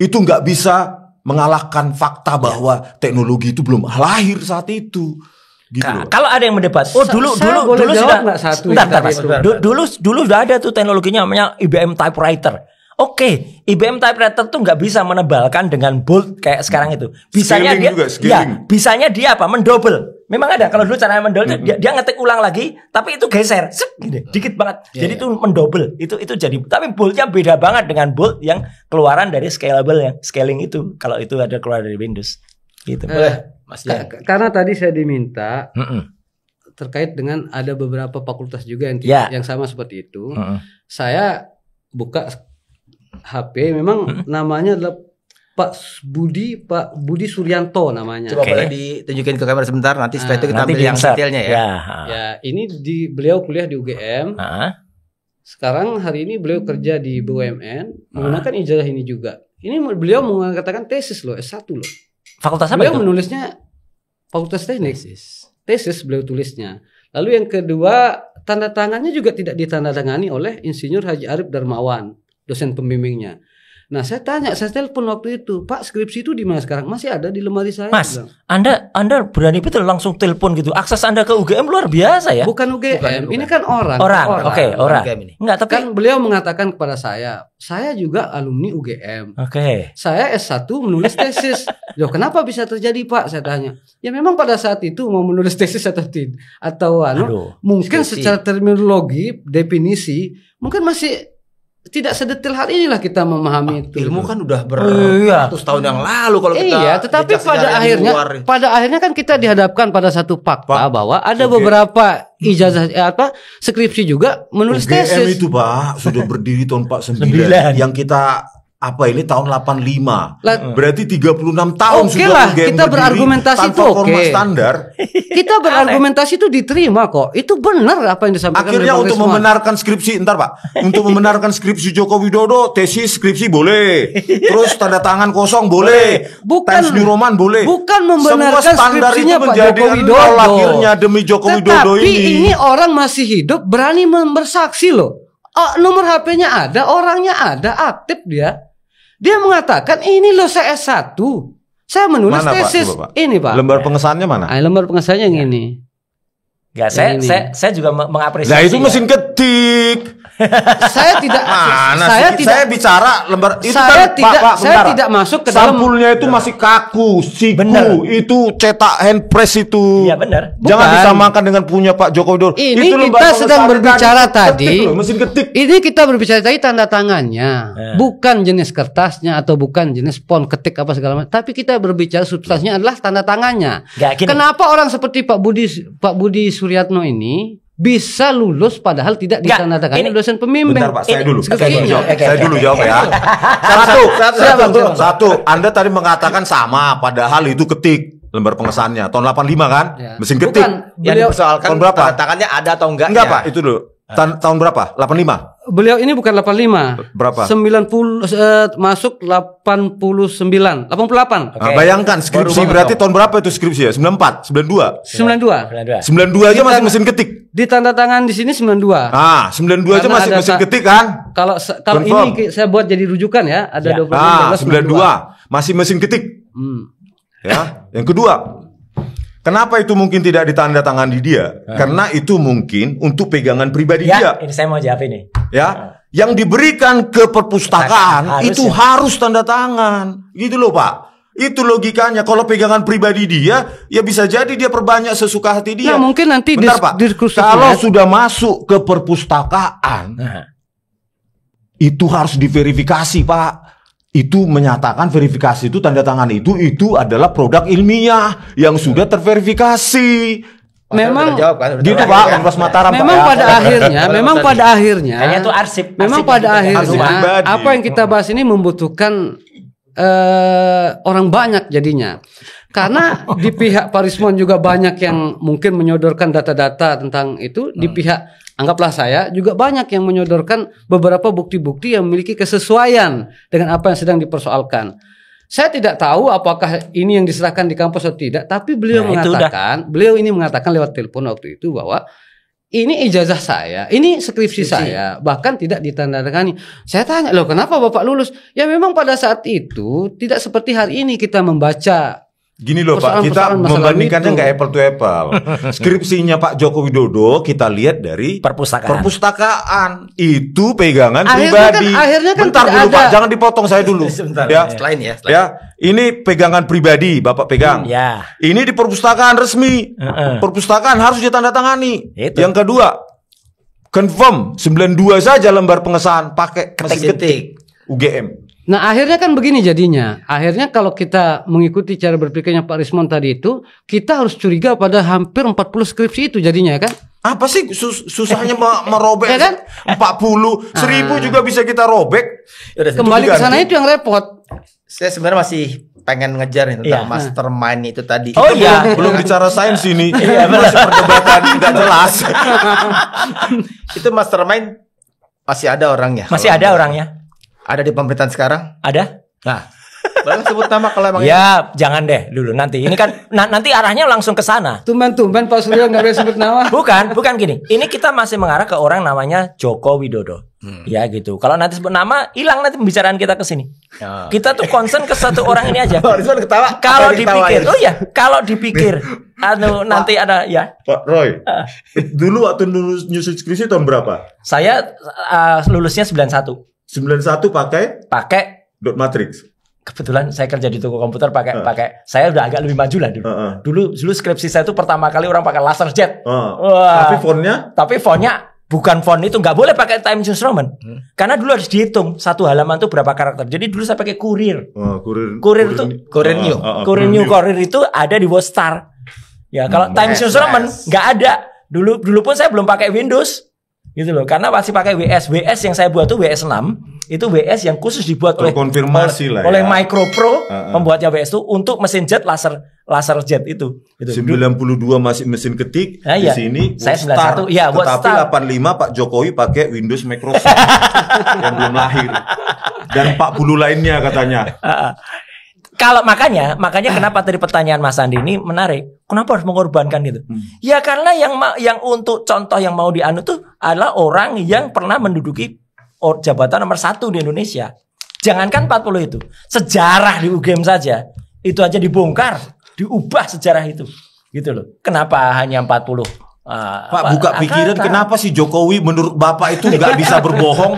nggak bisa mengalahkan fakta bahwa teknologi itu belum lahir saat itu. Gitu kalau ada yang mendebat, dulu sudah ada tuh teknologinya namanya IBM typewriter. Oke, IBM typewriter tuh nggak bisa menebalkan dengan bold kayak sekarang itu. Bisanya bisanya dia apa? Mendobel. Memang ada kalau dulu caranya mendobel dia ngetik ulang lagi, tapi itu geser, dikit banget. Jadi itu mendobel. Itu jadi. Tapi boldnya beda banget dengan bold yang keluaran dari scalable yang scaling itu. Kalau itu ada keluar dari Windows. Gitu. Mas karena tadi saya diminta terkait dengan ada beberapa fakultas juga yang sama seperti itu. Saya buka HP, memang namanya adalah Pak Budi Suryanto namanya. Coba boleh ditunjukin ke kamera sebentar, nanti setelah itu kita ambil yang detailnya ya. Ya, ini beliau kuliah di UGM. Sekarang hari ini beliau kerja di BUMN menggunakan ijazah ini juga. Ini beliau mengatakan tesis loh, S1 loh. Fakultas apa beliau itu? menulisnya Fakultas Teknik. Tesis beliau tulisnya. Lalu yang kedua, tanda tangannya juga tidak ditandatangani oleh Insinyur Haji Arif Darmawan, dosen pembimbingnya. Nah, saya telepon waktu itu, Pak, skripsi itu di mana sekarang? Masih ada di lemari saya. Mas, Anda berani betul langsung telepon gitu. Akses Anda ke UGM luar biasa ya. Bukan UGM, ini kan orang. Oke, orang. Enggak, tapi kan beliau mengatakan kepada saya juga alumni UGM. Saya S1 menulis tesis. Loh, kenapa bisa terjadi, Pak? Saya tanya. Ya memang pada saat itu mau menulis tesis atau tidak, atau mungkin secara terminologi, definisi, mungkin masih tidak sedetail hal inilah kita memahami itu. Ilmu kan udah beratus tahun yang lalu kalau kita. Tetapi pada akhirnya kan kita dihadapkan pada satu fakta bahwa ada beberapa ijazah skripsi juga menulis tesis. UGM itu, Pak, sudah berdiri tahun 49. Yang kita Apa ini tahun 85? Lah, Berarti 36 tahun Oke sudah lah, UGM kita berdiri berargumentasi tanpa itu format oke. standar. Kita berargumentasi itu diterima kok. Itu benar apa yang disampaikan Akhirnya oleh Bang untuk Risma. membenarkan skripsi, entar Pak, untuk membenarkan skripsi Joko Widodo, tesis skripsi boleh, terus tanda tangan kosong boleh, Bukan- Times New Roman boleh. bukan membenarkan Semua standar skripsinya itu Pak menjadi Joko Widodo. nol akhirnya demi Joko Widodo Tetapi ini. ini orang masih hidup, berani bersaksi loh. Oh, nomor HP-nya ada, orangnya ada, aktif dia. Dia mengatakan ini loh saya S1. Saya menulis Mana, Pak? tesis. Coba, Pak. Ini Pak. Lembar pengesahannya mana? Lembar pengesahannya yang ini. Enggak, Ini. saya juga mengapresiasi. Nah itu ya. mesin ketik. Saya tidak Mana saya sih? tidak Saya bicara lembar itu saya kan, tidak Pak, saya bentar. tidak masuk ke dalam. Sampulnya itu masih kaku, siku, Bener. itu cetak hand press itu. Iya benar. Jangan Bukan. disamakan dengan punya Pak Joko Widodo. Ini Itu lembar kita sedang pengesahan berbicara tadi. Ketik loh, mesin ketik. Ini kita berbicara tadi tanda tangannya, bukan jenis kertasnya atau bukan jenis font ketik apa segala macam. Tapi kita berbicara substansinya adalah tanda tangannya. Nggak, gini. Kenapa orang seperti Pak Budi Suryatno ini bisa lulus padahal tidak Nggak, ditandatangani ini- dosen pembimbing? Bentar Pak, saya Ini dulu. skripsinya. Saya dulu jawab ya. Satu. Anda tadi mengatakan sama, padahal itu ketik lembar pengesahannya tahun 85 kan? Ya. Mesin ketik. Bukan, Yang beliau, dipersoalkan tahun berapa? tanda tangannya ada atau enggak? Enggak Pak, itu dulu. Tahun berapa? 85. beliau ini bukan 85. Berapa? 90 masuk 89, 88. Nah, bayangkan skripsi Baru berarti banget tahun berapa itu skripsi ya? 94, 92. 92. 92 aja masih mesin ketik. Di tanda tangan di sini 92. Ah, 92 aja Karena masih ada mesin tak- ketik kan? Kalau Confirm. ini saya buat jadi rujukan ya, ada Ya. 26 Ah, 92. 92 masih mesin ketik. Hmm. Ya, yang kedua, kenapa itu mungkin tidak ditandatangani dia? Karena itu mungkin untuk pegangan pribadi Ya, dia. ini saya mau jawab ini. Ya, yang diberikan ke perpustakaan Harus itu ya. harus tanda tangan. Gitu loh, Pak. Itu logikanya. Kalau pegangan pribadi dia, ya bisa jadi dia perbanyak sesuka hati dia. Nah, mungkin nanti Bentar, Pak. diskursusnya- Kalau sudah masuk ke perpustakaan, Nah, itu harus diverifikasi, Pak. Itu menyatakan verifikasi itu tanda tangan itu adalah produk ilmiah yang sudah terverifikasi. Memang jawab kan? Gitu, Pak. Universitas Mataram, Pak, memang ya. pada akhirnya, memang pada akhirnya, kayaknya itu arsip. memang arsip pada gitu. akhirnya Arsip pribadi. apa yang kita bahas ini membutuhkan orang banyak jadinya. Karena di pihak Pak Rismon juga banyak yang mungkin menyodorkan data-data tentang itu. Di pihak anggaplah saya juga banyak yang menyodorkan beberapa bukti-bukti yang memiliki kesesuaian dengan apa yang sedang dipersoalkan. Saya tidak tahu apakah ini yang diserahkan di kampus atau tidak, tapi beliau Nah, itu beliau ini mengatakan lewat telepon waktu itu bahwa ini ijazah saya, ini skripsi saya, bahkan tidak ditandatangani. Saya tanya, loh kenapa Bapak lulus? Ya memang pada saat itu tidak seperti hari ini kita membaca. Gini loh Pak, kita Persoalan-persoalan masalah membandingkannya itu. nggak apple to apple. Skripsinya Pak Joko Widodo kita lihat dari Perpustakaan. Itu pegangan Akhirnya pribadi. akhirnya kan Bentar tidak dulu ada. Pak, jangan dipotong saya dulu. Sebentar. Ya, Setelah ini ya. ya. Ini pegangan pribadi, Bapak pegang. Ya. Ini di perpustakaan resmi. Perpustakaan harus ditandatangani. Itu. Yang kedua, confirm 92 saja lembar pengesahan pakai mesin Ketik. ketik UGM. Nah akhirnya kan begini jadinya. Akhirnya kalau kita mengikuti cara berpikirnya Pak Rismon tadi itu, kita harus curiga pada hampir 40 skripsi itu jadinya kan. Apa sih susahnya merobek Ya kan? 40, 1000 juga bisa kita robek. Yaudah, Kembali ke sana ganti. itu yang repot. saya sebenarnya masih pengen ngejar nih tentang Iya. mastermind itu tadi. Oh Itu iya. Belum bicara sains ini. Iya, benar. Masih perdebatan tidak jelas. Itu mastermind masih ada orangnya. Masih ada orangnya? Ada di pemerintahan sekarang. Ada? Nah, boleh sebut nama kalau emang Ya, jangan deh dulu nanti. Ini kan nanti arahnya langsung ke sana. Tumben-tumben Pak Suryo nggak boleh sebut nama. Bukan gini. Ini kita masih mengarah ke orang namanya Joko Widodo. Ya gitu. Kalau nanti sebut nama, hilang nanti pembicaraan kita ke sini. Ya. Kita tuh concern ke satu orang ini aja. Pak Rizwan ketawa. Kalau Apa yang dipikir, diketawain? oh ya, kalau dipikir, nanti ada ya. Pak Roy, dulu waktu nyusun skripsi tahun berapa? Saya lulusnya 91. 91 pakai Pakai dot matrix. kebetulan saya kerja di toko komputer pakai saya udah agak lebih maju lah dulu. Dulu skripsi saya itu pertama kali orang pakai LaserJet. Wah. Tapi fontnya Tapi fontnya bukan font itu, nggak boleh pakai Times New Roman. Karena dulu harus dihitung satu halaman tuh berapa karakter. Jadi dulu saya pakai Kurir. Kurir itu Kurir New. Kurir New Kurir itu ada di Wordstar. Ya, kalau Times New Roman nggak ada. Dulu pun saya belum pakai Windows. Gitu loh. Karena masih pakai WS yang saya buat tuh WS 6 Itu WS yang khusus dibuat Terkonfirmasi lah oleh ya. Micropro, pembuatnya WS itu untuk mesin jet laser jet itu. 92 masih mesin ketik Nah, di iya. sini. Saya Wordstar. 91, iya, Tetapi Wordstar. 85 Pak Jokowi pakai Windows Microsoft yang belum lahir. Dan 40 lainnya katanya. Kalau makanya kenapa tadi pertanyaan Mas Andi ini menarik. Kenapa harus mengorbankan itu? Ya karena yang untuk contoh yang mau dianut tuh adalah orang yang pernah menduduki jabatan nomor 1 di Indonesia. Jangankan 40 itu, sejarah di UGM saja itu aja dibongkar, diubah sejarah itu, gitu loh. Kenapa hanya 40? Pak buka pikiran kenapa sih Jokowi menurut Bapak itu nggak bisa berbohong?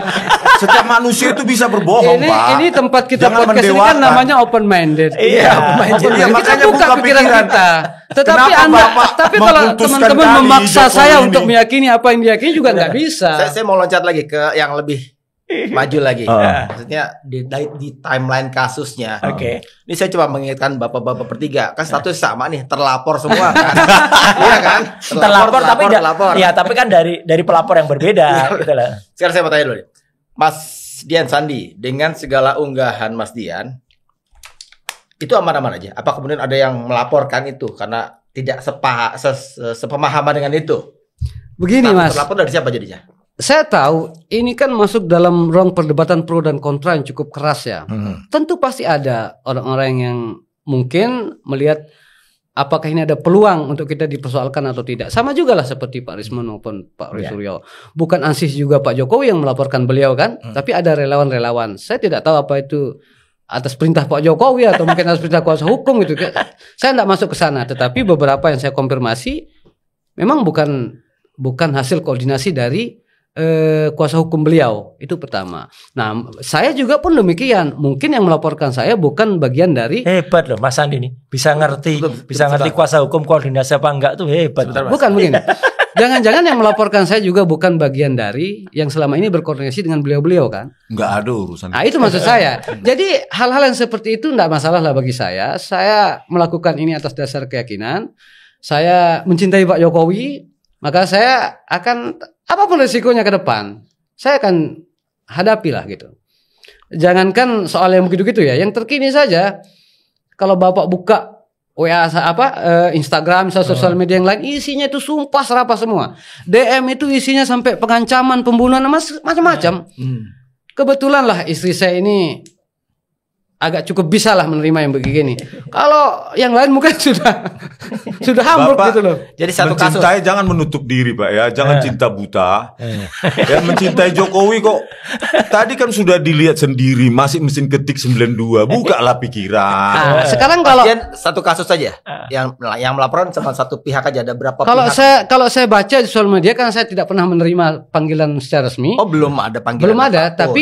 Setiap manusia itu bisa berbohong, Pak. Ini tempat kita Jangan podcast ini kan mendewakan. namanya open minded. Iya, open-minded. Iya, Kita makanya buka buka pikiran pikiran. kita. Tetapi Kenapa Bapak tapi kalau memutuskan teman-teman kali memaksa Jokowi saya ini? untuk meyakini apa yang diyakini juga nggak bisa. Saya mau loncat lagi ke yang lebih maju lagi. Maksudnya di timeline kasusnya. Oke. Ini saya coba mengingatkan bapak-bapak bertiga. Kan status sama nih, terlapor semua kan. Iya kan? Terlapor tapi terlapor. ya tapi kan dari pelapor yang berbeda gitu lah. Sekarang saya mau tanya dulu nih. Mas Dian Sandi, dengan segala unggahan Mas Dian, itu aman-aman aja? Apa kemudian ada yang melaporkan itu karena tidak sepemahaman dengan itu? Begini Takut Mas, terlapor dari siapa jadinya? saya tahu ini kan masuk dalam ruang perdebatan pro dan kontra yang cukup keras ya. Tentu pasti ada orang-orang yang mungkin melihat apakah ini ada peluang untuk kita dipersoalkan atau tidak. Sama juga lah seperti Pak Risman maupun Pak Roy Suryo. Bukan ansih juga Pak Jokowi yang melaporkan beliau kan, tapi ada relawan-relawan. Saya tidak tahu apa itu atas perintah Pak Jokowi atau mungkin atas perintah kuasa hukum gitu. Saya tidak masuk ke sana, tetapi beberapa yang saya konfirmasi memang bukan hasil koordinasi dari kuasa hukum beliau. Itu pertama. Nah, saya juga pun demikian. Mungkin yang melaporkan saya bukan bagian dari Hebat loh Mas Andi nih. Bisa ngerti kuasa hukum koordinasi apa enggak tuh hebat. bukan begini. Jangan-jangan yang melaporkan saya juga bukan bagian dari yang selama ini berkoordinasi dengan beliau-beliau kan? Nggak ada urusan. Nah, itu maksud saya. Jadi hal-hal yang seperti itu enggak masalah lah bagi saya. Saya melakukan ini atas dasar keyakinan. Saya mencintai Pak Jokowi, maka saya akan apapun resikonya ke depan, saya akan hadapilah gitu. Jangankan soal yang begitu-gitu ya, yang terkini saja. Kalau Bapak buka WA Instagram, sosial media yang lain, isinya itu sumpah serapah semua. DM itu isinya sampai pengancaman, pembunuhan, macam-macam. Kebetulan lah istri saya ini agak cukup bisa lah menerima yang begini. Kalau yang lain mungkin sudah hambruk Bapak, gitu loh. Jadi satu kasus. Mencintai jangan menutup diri Pak ya, jangan cinta buta. Ya mencintai Jokowi kok. Tadi kan sudah dilihat sendiri masih mesin ketik 92. Bukalah pikiran. Sekarang kalau Dian, satu kasus saja. Yang melaporkan cuma satu pihak aja, ada berapa pihak? kalau saya baca di sosial media kan saya tidak pernah menerima panggilan secara resmi. Oh, belum ada panggilan. Belum ada, apapun. tapi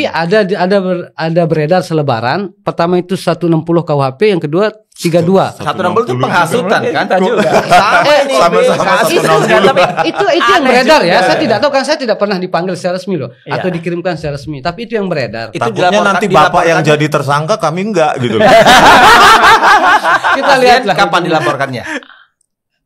ada beredar selebaran. Pertama itu 160 KUHP, yang kedua 32. 160 itu penghasutan kan? Kita juga. Sama ini. Sama-sama kasus. 160. Itu yang Aneh beredar ya. juga. Saya tidak tahu kan, saya tidak pernah dipanggil secara resmi loh, Iya. atau dikirimkan secara resmi. Tapi itu yang beredar. Itu Takutnya dilaporkan- nanti Bapak yang dilaporkan- jadi tersangka, kami enggak gitu. Kita Dian, lihatlah kapan dilaporkannya?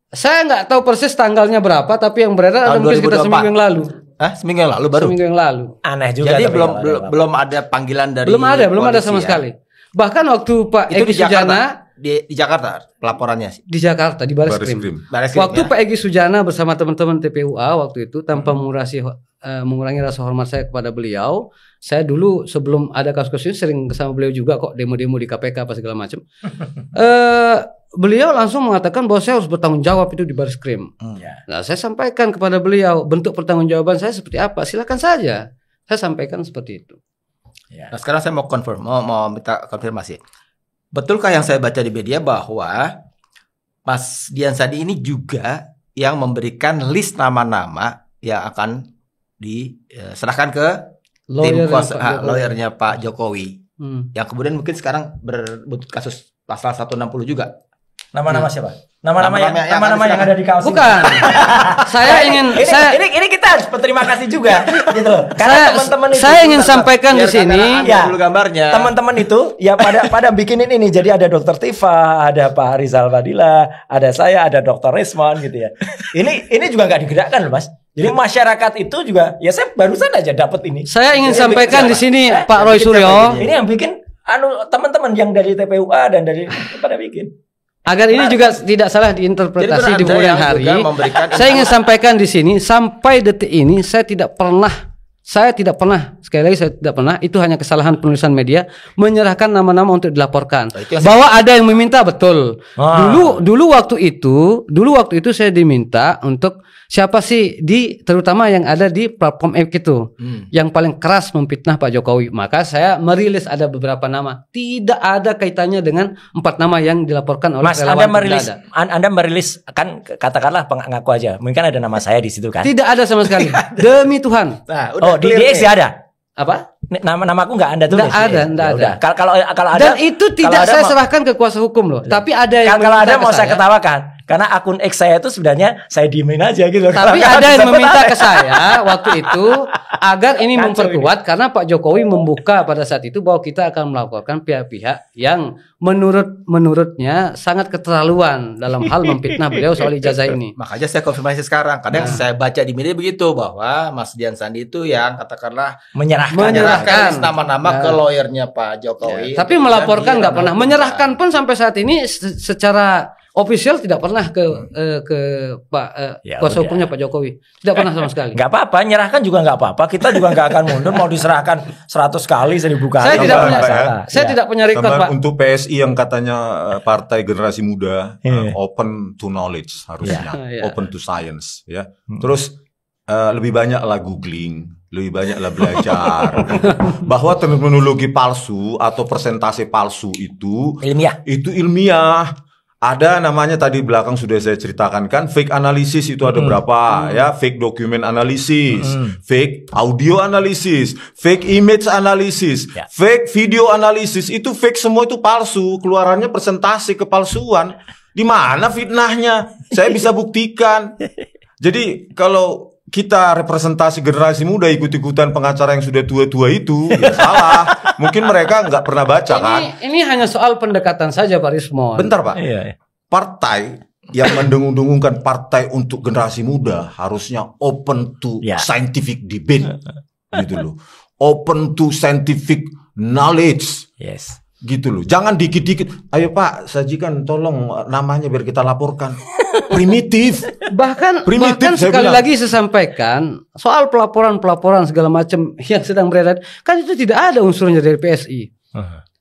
Saya nggak tahu persis tanggalnya berapa, tapi yang beredar ada Tahun mungkin sekitar 2024. seminggu yang lalu. Hah? Seminggu yang lalu baru. Seminggu yang lalu. Aneh juga. Jadi tapi kalau ada belum ada panggilan dari Belum ada polisi sama ya? sekali. Bahkan waktu Pak Itu Egy di Jakarta. Sujana Di Jakarta pelaporannya. di Jakarta di Baris Krim. Baris Krim, Waktu ya. Pak Egy Sujana bersama teman-teman TPUA waktu itu tanpa mengurangi rasa hormat saya kepada beliau, saya dulu sebelum ada kasus-kasus ini sering bersama beliau juga kok, demo-demo di KPK apa segala macam. Beliau langsung mengatakan bahwa saya harus bertanggung jawab itu di Baris Krim. Ya. Nah, saya sampaikan kepada beliau bentuk pertanggungjawaban saya seperti apa. Silakan saja. Saya sampaikan seperti itu. Nah, sekarang saya mau mau minta konfirmasi. Betulkah yang saya baca di media bahwa Mas Dian Sandi ini juga yang memberikan list nama-nama yang akan diserahkan ke tim lawyernya Pak Jokowi, yang kemudian mungkin sekarang berbutut kasus pasal 160 juga. Nama-nama siapa? Nama-nama yang Nama-nama yang ada di kaos. Bukan. Saya ingin Ini kita harus berterima kasih juga gitu loh. Karena teman-teman itu saya ingin sampaikan di Biar sini kamera ya. dulu gambarnya. Teman-teman itu ya pada bikinin ini. Jadi ada Dokter Tifa, ada Pak Rizal Fadila, ada saya, ada Dokter Rismon gitu ya. Ini juga nggak digerakkan loh Mas. Jadi masyarakat itu juga, ya saya barusan aja dapat ini. Saya ingin Ini sampaikan bikin di siapa? sini Yang Pak Roy bikin Suryo, siapa ini? Ini yang bikin teman-teman yang dari TPUA dan dari pada bikin. agar ini juga tidak salah diinterpretasi di Anda kemudian yang hari. juga memberikan Saya ingin sampaikan di sini sampai detik ini saya tidak pernah sekali lagi saya tidak pernah, itu hanya kesalahan penulisan media, menyerahkan nama-nama untuk dilaporkan. Itu yang Bahwa ada yang meminta, betul. Ah. Dulu waktu itu saya diminta untuk siapa sih terutama yang ada di platform X itu yang paling keras memfitnah Pak Jokowi. Maka saya merilis ada beberapa nama. Tidak ada kaitannya dengan 4 nama yang dilaporkan oleh Mas, relawan. Anda merilis kan katakanlah pengaku aja. Mungkin ada nama saya di situ kan. Tidak ada sama sekali. Demi Tuhan. Nah, Oh, di clear X nih. ya ada. Apa? Nama-namaku nggak Anda tulis. Nggak ada, nggak Ya ada. udah. Kalau ada. Dan itu tidak kalau ada saya mau- serahkan ke kuasa hukum loh. Tapi ada yang Kalau ada meminta mau ke saya ketawakan karena akun X saya itu sebenarnya saya diemin aja gitu. Tapi Kalau ada yang disebut meminta ada. ke saya waktu itu agar ini Kacau memperkuat karena Pak Jokowi membuka pada saat itu bahwa kita akan melaporkan pihak-pihak yang menurutnya sangat keterlaluan dalam hal memfitnah beliau soal ijazah ini. Makanya saya konfirmasi sekarang. Kadang saya baca di media begitu bahwa Mas Dian Sandi itu yang katakanlah menyerahkan. Menyerahkan. list nama-nama ke lawyernya Pak Jokowi. Tapi Kemudian melaporkan nggak pernah, diramalkan. menyerahkan pun sampai saat ini secara official tidak pernah ke Pak Ya kuasa udah. hukumnya Pak Jokowi, tidak pernah sama sekali. Nggak apa-apa, nyerahkan juga nggak apa-apa. Kita juga nggak akan mundur. Mau diserahkan 100 kali, 1000 kali. Saya tidak nggak punya, masalah. saya Ya. tidak punya record Sama Pak. untuk PSI yang katanya partai generasi muda Iya. open to knowledge harusnya, Iya. open to science ya. Terus lebih banyak lah googling, lebih banyak lah belajar bahwa terminologi palsu atau persentase palsu itu ilmiah. Ada namanya tadi belakang sudah saya ceritakan kan, fake analysis itu ada berapa ya, fake document analysis, fake audio analysis, fake image analysis, Ya. fake video analysis, itu fake semua, itu palsu, keluarannya persentase kepalsuan. Di mana fitnahnya? Saya bisa buktikan. Jadi kalau kita representasi generasi muda ikut-ikutan pengacara yang sudah tua-tua itu, ya salah. Mungkin mereka nggak pernah baca kan. Ini hanya soal pendekatan saja Pak Rismon. Bentar Pak. Iya. Partai yang mendengung-dengungkan partai untuk generasi muda harusnya open to Ya. scientific debate, gitu loh. Open to scientific knowledge, Yes. gitu loh. Jangan dikit-dikit. Ayo Pak, sajikan tolong namanya biar kita laporkan. Primitif. Bahkan Primitif, saya sekali bilang. lagi saya sampaikan soal pelaporan segala macam yang sedang beredar, kan itu tidak ada unsurnya dari PSI.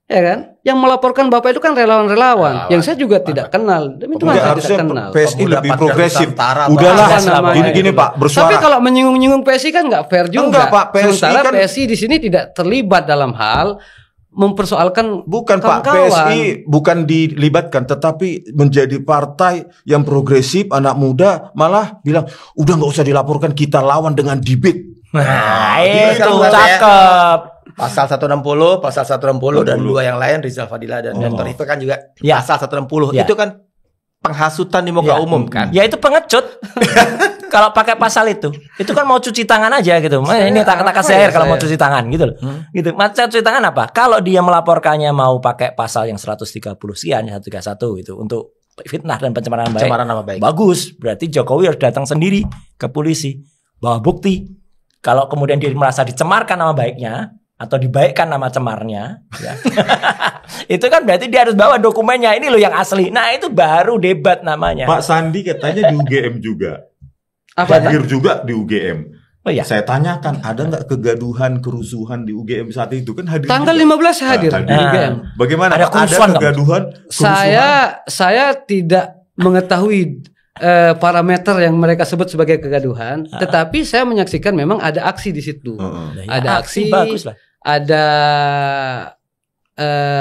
Ya kan? Yang melaporkan Bapak itu kan relawan-relawan yang saya juga tidak kenal. Demi Tuhan Enggak, saya harusnya tidak kenal. PSI Pemuda lebih Patriot progresif. Nusantara, Udahlah, Apa namanya? gini-gini Pak, bersuara. Tapi kalau menyinggung-nyinggung PSI kan nggak fair juga. Enggak, Pak, PSI Sementara kan- PSI di sini tidak terlibat dalam hal mempersoalkan Bukan Pak, kawan-kawan. PSI bukan dilibatkan, tetapi menjadi partai yang progresif, anak muda malah bilang, udah nggak usah dilaporkan, kita lawan dengan debate. Nah, itu itu kan, cakep. Pasal 160, pasal 160 dan 2 yang lain Rizal Fadila dan Dr. Ife kan juga Ya. pasal 160. Ya. Itu kan penghasutan di muka Ya. umum kan. Ya itu pengecut. Kalau pakai pasal itu kan mau cuci tangan aja gitu. Ini tak kasih air kalau mau cuci tangan gitu loh. Gitu. Macam cuci tangan apa? Kalau dia melaporkannya mau pakai pasal yang 130 sekian, 131 itu untuk fitnah dan pencemaran Pencemaran nama baik. Bagus. Berarti Jokowi harus datang sendiri ke polisi bawa bukti. Kalau kemudian dia merasa dicemarkan nama baiknya atau dibaikkan nama cemarnya, ya. Itu kan berarti dia harus bawa dokumennya. Ini loh yang asli. Nah, itu baru debat namanya. Pak Sandi katanya di UGM juga. Apa? Hadir juga di UGM. Oh iya. Saya tanyakan, ada nggak kegaduhan, kerusuhan di UGM saat itu? Kan hadir Tanggal juga. 15 saya hadir di Nah. UGM. Bagaimana? Ada Pak? kerusuhan nggak? kegaduhan? Saya tidak mengetahui parameter yang mereka sebut sebagai kegaduhan, tetapi saya menyaksikan memang ada aksi di situ. Heeh. Ada aksi, bagus lah. ada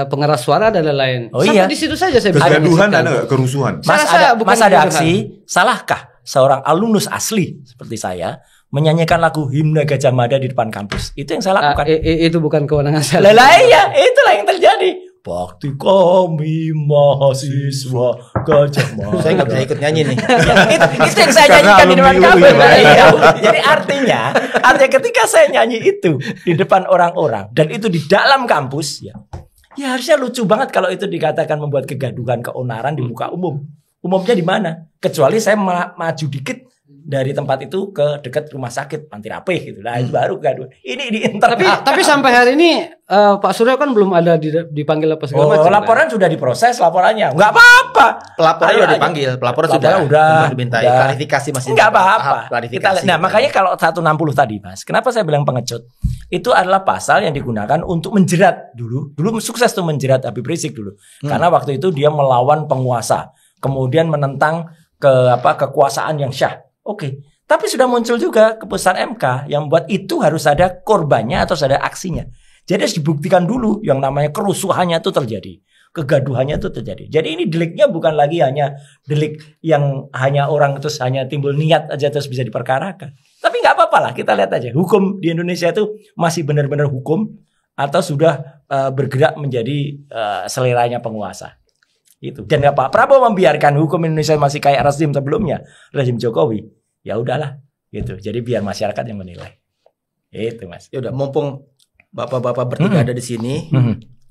pengeras suara dan lain-lain. Oh Sampai iya. di situ saja saya bisa Kegaduhan menyaksikan. ada nggak? Kerusuhan? Saya Mas rasa ada, bukan Mas ada kegaduhan. aksi, salahkah seorang alumnus asli seperti saya menyanyikan lagu Himne Gajah Mada di depan kampus? Itu yang saya lakukan. Itu bukan kewenangan saya. Lah iya, itulah yang terjadi. Bakti kami mahasiswa Gajah Mada. Saya nggak bisa ikut nyanyi nih. itu yang saya Karena nyanyikan di depan alumni kampus. UI, Pak. Iya. Jadi artinya ketika saya nyanyi itu di depan orang-orang dan itu di dalam kampus, ya harusnya lucu banget kalau itu dikatakan membuat kegaduhan, keonaran di muka umum. Umumnya di mana? Kecuali saya maju dikit dari tempat itu ke dekat rumah sakit Panti Rapih gitu. Nah, itu baru gaduh. Ini di internal. Tapi sampai hari ini Pak Suryo kan belum ada dipanggil apa segala macam. Laporan sudah diproses laporannya. Enggak apa-apa. Pelaporan sudah dipanggil, pelapor sudah dimintai klarifikasi masih. Enggak apa-apa. Klarifikasi. Nah, makanya kalau 160 tadi, Mas. Kenapa saya bilang pengecut? Itu adalah pasal yang digunakan untuk menjerat dulu. Dulu sukses tuh menjerat Habib Rizik dulu. Karena waktu itu dia melawan penguasa, kemudian menentang kekuasaan yang syah. Oke. Tapi sudah muncul juga keputusan MK yang buat itu harus ada korbannya atau ada aksinya. Jadi harus dibuktikan dulu yang namanya kerusuhannya itu terjadi. Kegaduhannya itu terjadi. Jadi ini deliknya bukan lagi hanya delik yang hanya orang terus hanya timbul niat aja terus bisa diperkarakan. Tapi nggak apa-apa lah, kita lihat aja. Hukum di Indonesia itu masih benar-benar hukum atau sudah bergerak menjadi seleranya penguasa. Itu. Dan Pak Prabowo membiarkan hukum Indonesia masih kayak rezim sebelumnya, rezim Jokowi. Ya udahlah, gitu. Jadi biar masyarakat yang menilai. Itu, Mas. Ya udah, mumpung bapak-bapak bertiga ada di sini,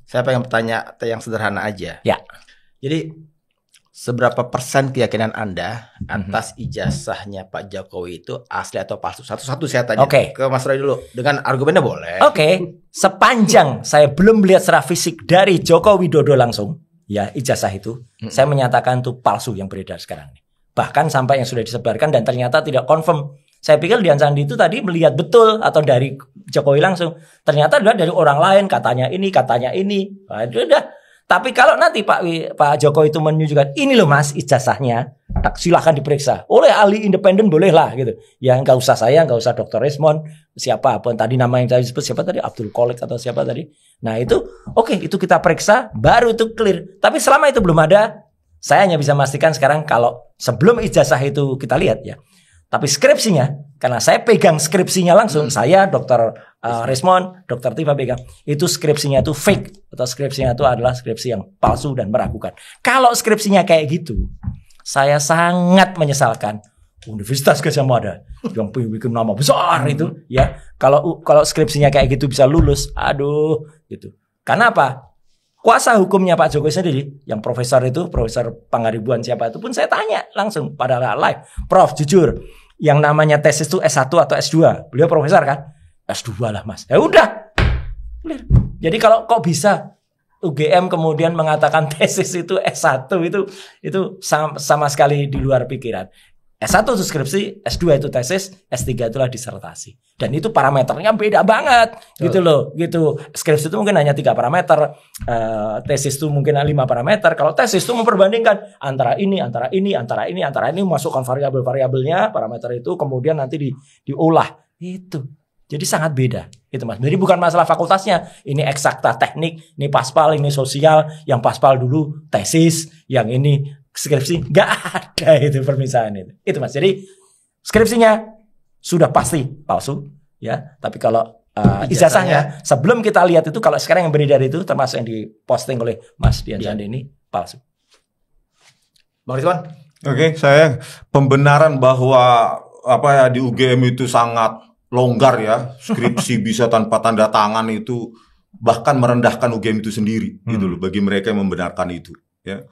saya pengen bertanya yang sederhana aja. Ya. Jadi seberapa persen keyakinan Anda atas ijazahnya Pak Jokowi itu asli atau palsu? Satu-satu saya tanya. Ke Mas Roy dulu. Dengan argumennya boleh. Oke. Sepanjang saya belum melihat secara fisik dari Joko Widodo langsung, ya ijazah itu, saya menyatakan itu palsu yang beredar sekarang ini. Bahkan sampai yang sudah disebarkan dan ternyata tidak confirm. Saya pikir Dian Sandi itu tadi melihat betul atau dari Jokowi langsung. Ternyata adalah dari orang lain, katanya ini, katanya ini. Nah, itu udah. Tapi kalau nanti Pak Jokowi itu menunjukkan ini loh Mas ijazahnya, silahkan diperiksa. Oleh ahli independen bolehlah gitu. Ya nggak usah saya, nggak usah Dr. Resmond, siapa pun tadi nama yang saya sebut siapa tadi Abdul Kholik atau siapa tadi. Nah itu oke, itu kita periksa baru itu clear. Tapi selama itu belum ada, saya hanya bisa memastikan sekarang kalau sebelum ijazah itu kita lihat ya. Tapi skripsinya, karena saya pegang skripsinya langsung, saya Dr. Resmond, Dr. Tifa pegang, itu skripsinya itu fake atau skripsinya itu adalah skripsi yang palsu dan meragukan. Kalau skripsinya kayak gitu, saya sangat menyesalkan Universitas Gadjah Mada yang bikin nama besar itu, ya. Kalau skripsinya kayak gitu bisa lulus, aduh, gitu. Karena apa? Kuasa hukumnya Pak Jokowi sendiri, yang profesor itu, Profesor Pangaribuan siapa itu pun saya tanya langsung pada live, Prof jujur, yang namanya tesis itu S1 atau S2, beliau profesor kan? S2 lah Mas. Ya udah. Jadi kalau kok bisa UGM kemudian mengatakan tesis itu S1 itu sama sekali di luar pikiran. S1 itu skripsi, S2 itu tesis, S3 itulah disertasi. Dan itu parameternya beda banget, gitu loh. Gitu. Skripsi itu mungkin hanya 3 parameter, tesis itu mungkin 5 parameter. Kalau tesis itu memperbandingkan antara ini, masukkan variabel-variabelnya, parameter itu, kemudian nanti diolah. Itu. Jadi sangat beda, itu Mas. Jadi bukan masalah fakultasnya, ini eksakta teknik, ini paspal, ini sosial, yang paspal dulu tesis, yang ini skripsi, nggak ada itu permisahan itu Mas. Jadi skripsinya sudah pasti palsu, ya. Tapi kalau ijazahnya sebelum kita lihat itu, kalau sekarang yang beredar itu termasuk yang diposting oleh Mas Dian Sandi ini palsu. Bang Rizwan? Oke, saya pembenaran bahwa di UGM itu sangat longgar ya, skripsi bisa tanpa tanda tangan itu bahkan merendahkan UGM itu sendiri, gitu loh, bagi mereka yang membenarkan itu, ya.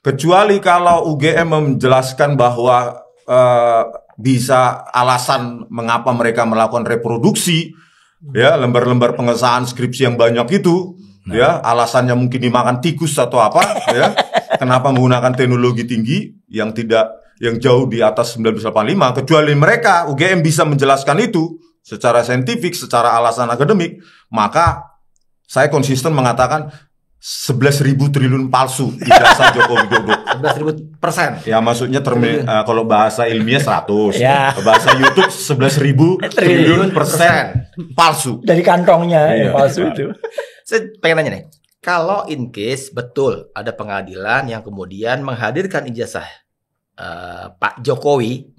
Kecuali kalau UGM menjelaskan bahwa bisa alasan mengapa mereka melakukan reproduksi, ya, lembar-lembar pengesahan skripsi yang banyak itu, ya, alasannya mungkin dimakan tikus atau apa, ya, kenapa menggunakan teknologi tinggi yang jauh di atas 1985, kecuali mereka UGM bisa menjelaskan itu secara saintifik, secara alasan akademik, maka saya konsisten mengatakan 11.000 triliun palsu ijazah Joko Widodo. 11.000%. Ya maksudnya kalau bahasa ilmiah 100, ya. Bahasa YouTube 11.000 triliun persen palsu. Dari kantongnya palsu itu. Saya pengen nanya nih, kalau in case betul ada pengadilan yang kemudian menghadirkan ijazah Pak Jokowi,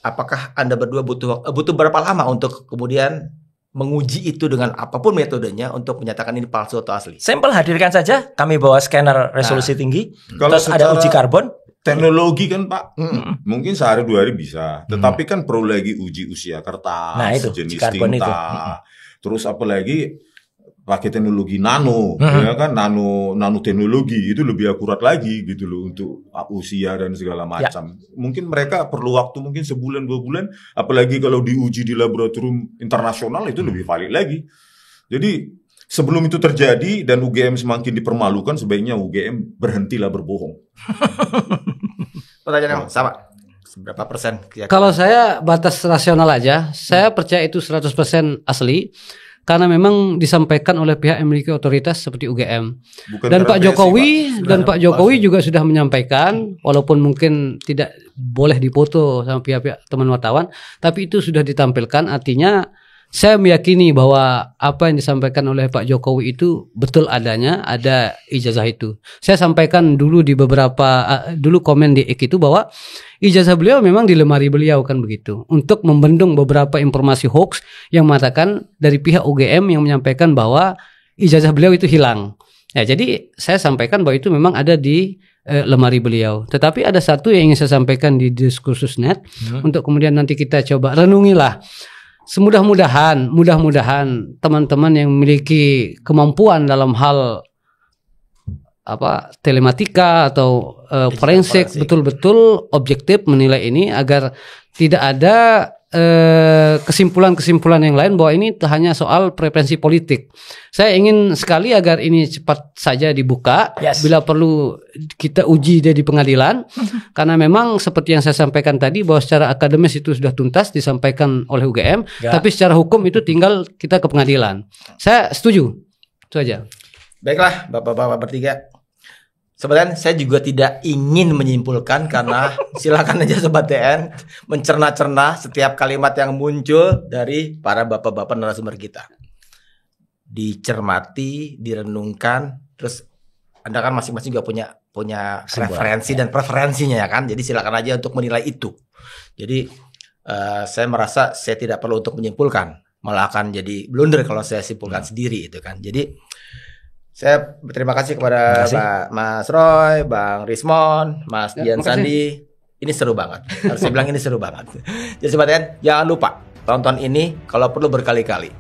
apakah Anda berdua butuh berapa lama untuk kemudian menguji itu dengan apapun metodenya untuk menyatakan ini palsu atau asli? Sampel hadirkan saja, kami bawa scanner resolusi tinggi, terus ada uji karbon. Teknologi kan Pak, mungkin sehari 2 hari bisa, tetapi kan perlu lagi uji usia kertas, itu, jenis karbon tinta, itu. Terus apalagi pakai teknologi nano, ya kan, nanoteknologi itu lebih akurat lagi gitu loh untuk usia dan segala macam. Mungkin mereka perlu waktu mungkin sebulan 2 bulan, apalagi kalau diuji di laboratorium internasional itu lebih valid lagi. Jadi sebelum itu terjadi dan UGM semakin dipermalukan, sebaiknya UGM berhentilah berbohong. Pertanyaan yang sama. Berapa persen? Kalau saya batas rasional aja, saya percaya itu 100% asli. Karena memang disampaikan oleh pihak yang memiliki otoritas seperti UGM. Dan Pak Jokowi juga sudah menyampaikan, walaupun mungkin tidak boleh dipoto sama pihak-pihak teman wartawan, tapi itu sudah ditampilkan. Artinya saya meyakini bahwa apa yang disampaikan oleh Pak Jokowi itu betul adanya, ada ijazah itu. Saya sampaikan dulu di dulu komen di X itu bahwa ijazah beliau memang di lemari beliau kan begitu. Untuk membendung beberapa informasi hoax yang mengatakan dari pihak UGM yang menyampaikan bahwa ijazah beliau itu hilang. Ya, jadi saya sampaikan bahwa itu memang ada di lemari beliau. Tetapi ada satu yang ingin saya sampaikan di Diskursus.net untuk kemudian nanti kita coba renungilah. Mudah-mudahan teman-teman yang memiliki kemampuan dalam hal telematika atau forensik betul-betul objektif menilai ini agar tidak ada kesimpulan-kesimpulan yang lain bahwa ini hanya soal preferensi politik. Saya ingin sekali agar ini cepat saja dibuka. Bila perlu kita uji dia di pengadilan. Karena memang seperti yang saya sampaikan tadi bahwa secara akademis itu sudah tuntas disampaikan oleh UGM. Tapi secara hukum itu tinggal kita ke pengadilan. Saya setuju. Itu aja. Baiklah Bapak-bapak bertiga. Sebenarnya saya juga tidak ingin menyimpulkan karena silakan aja Sobat TN mencerna-cerna setiap kalimat yang muncul dari para bapak-bapak narasumber kita. Dicermati, direnungkan, terus Anda kan masing-masing juga punya referensi dan preferensinya ya kan. Jadi silakan aja untuk menilai itu. Jadi saya merasa saya tidak perlu untuk menyimpulkan, malah akan jadi blunder kalau saya simpulkan sendiri itu kan. Jadi saya berterima kasih kepada Mas Roy, Bang Rismon, Mas Dian Sandi. Ini seru banget. Harus saya bilang ini seru banget. Jadi Sobat TN, jangan lupa tonton ini kalau perlu berkali-kali.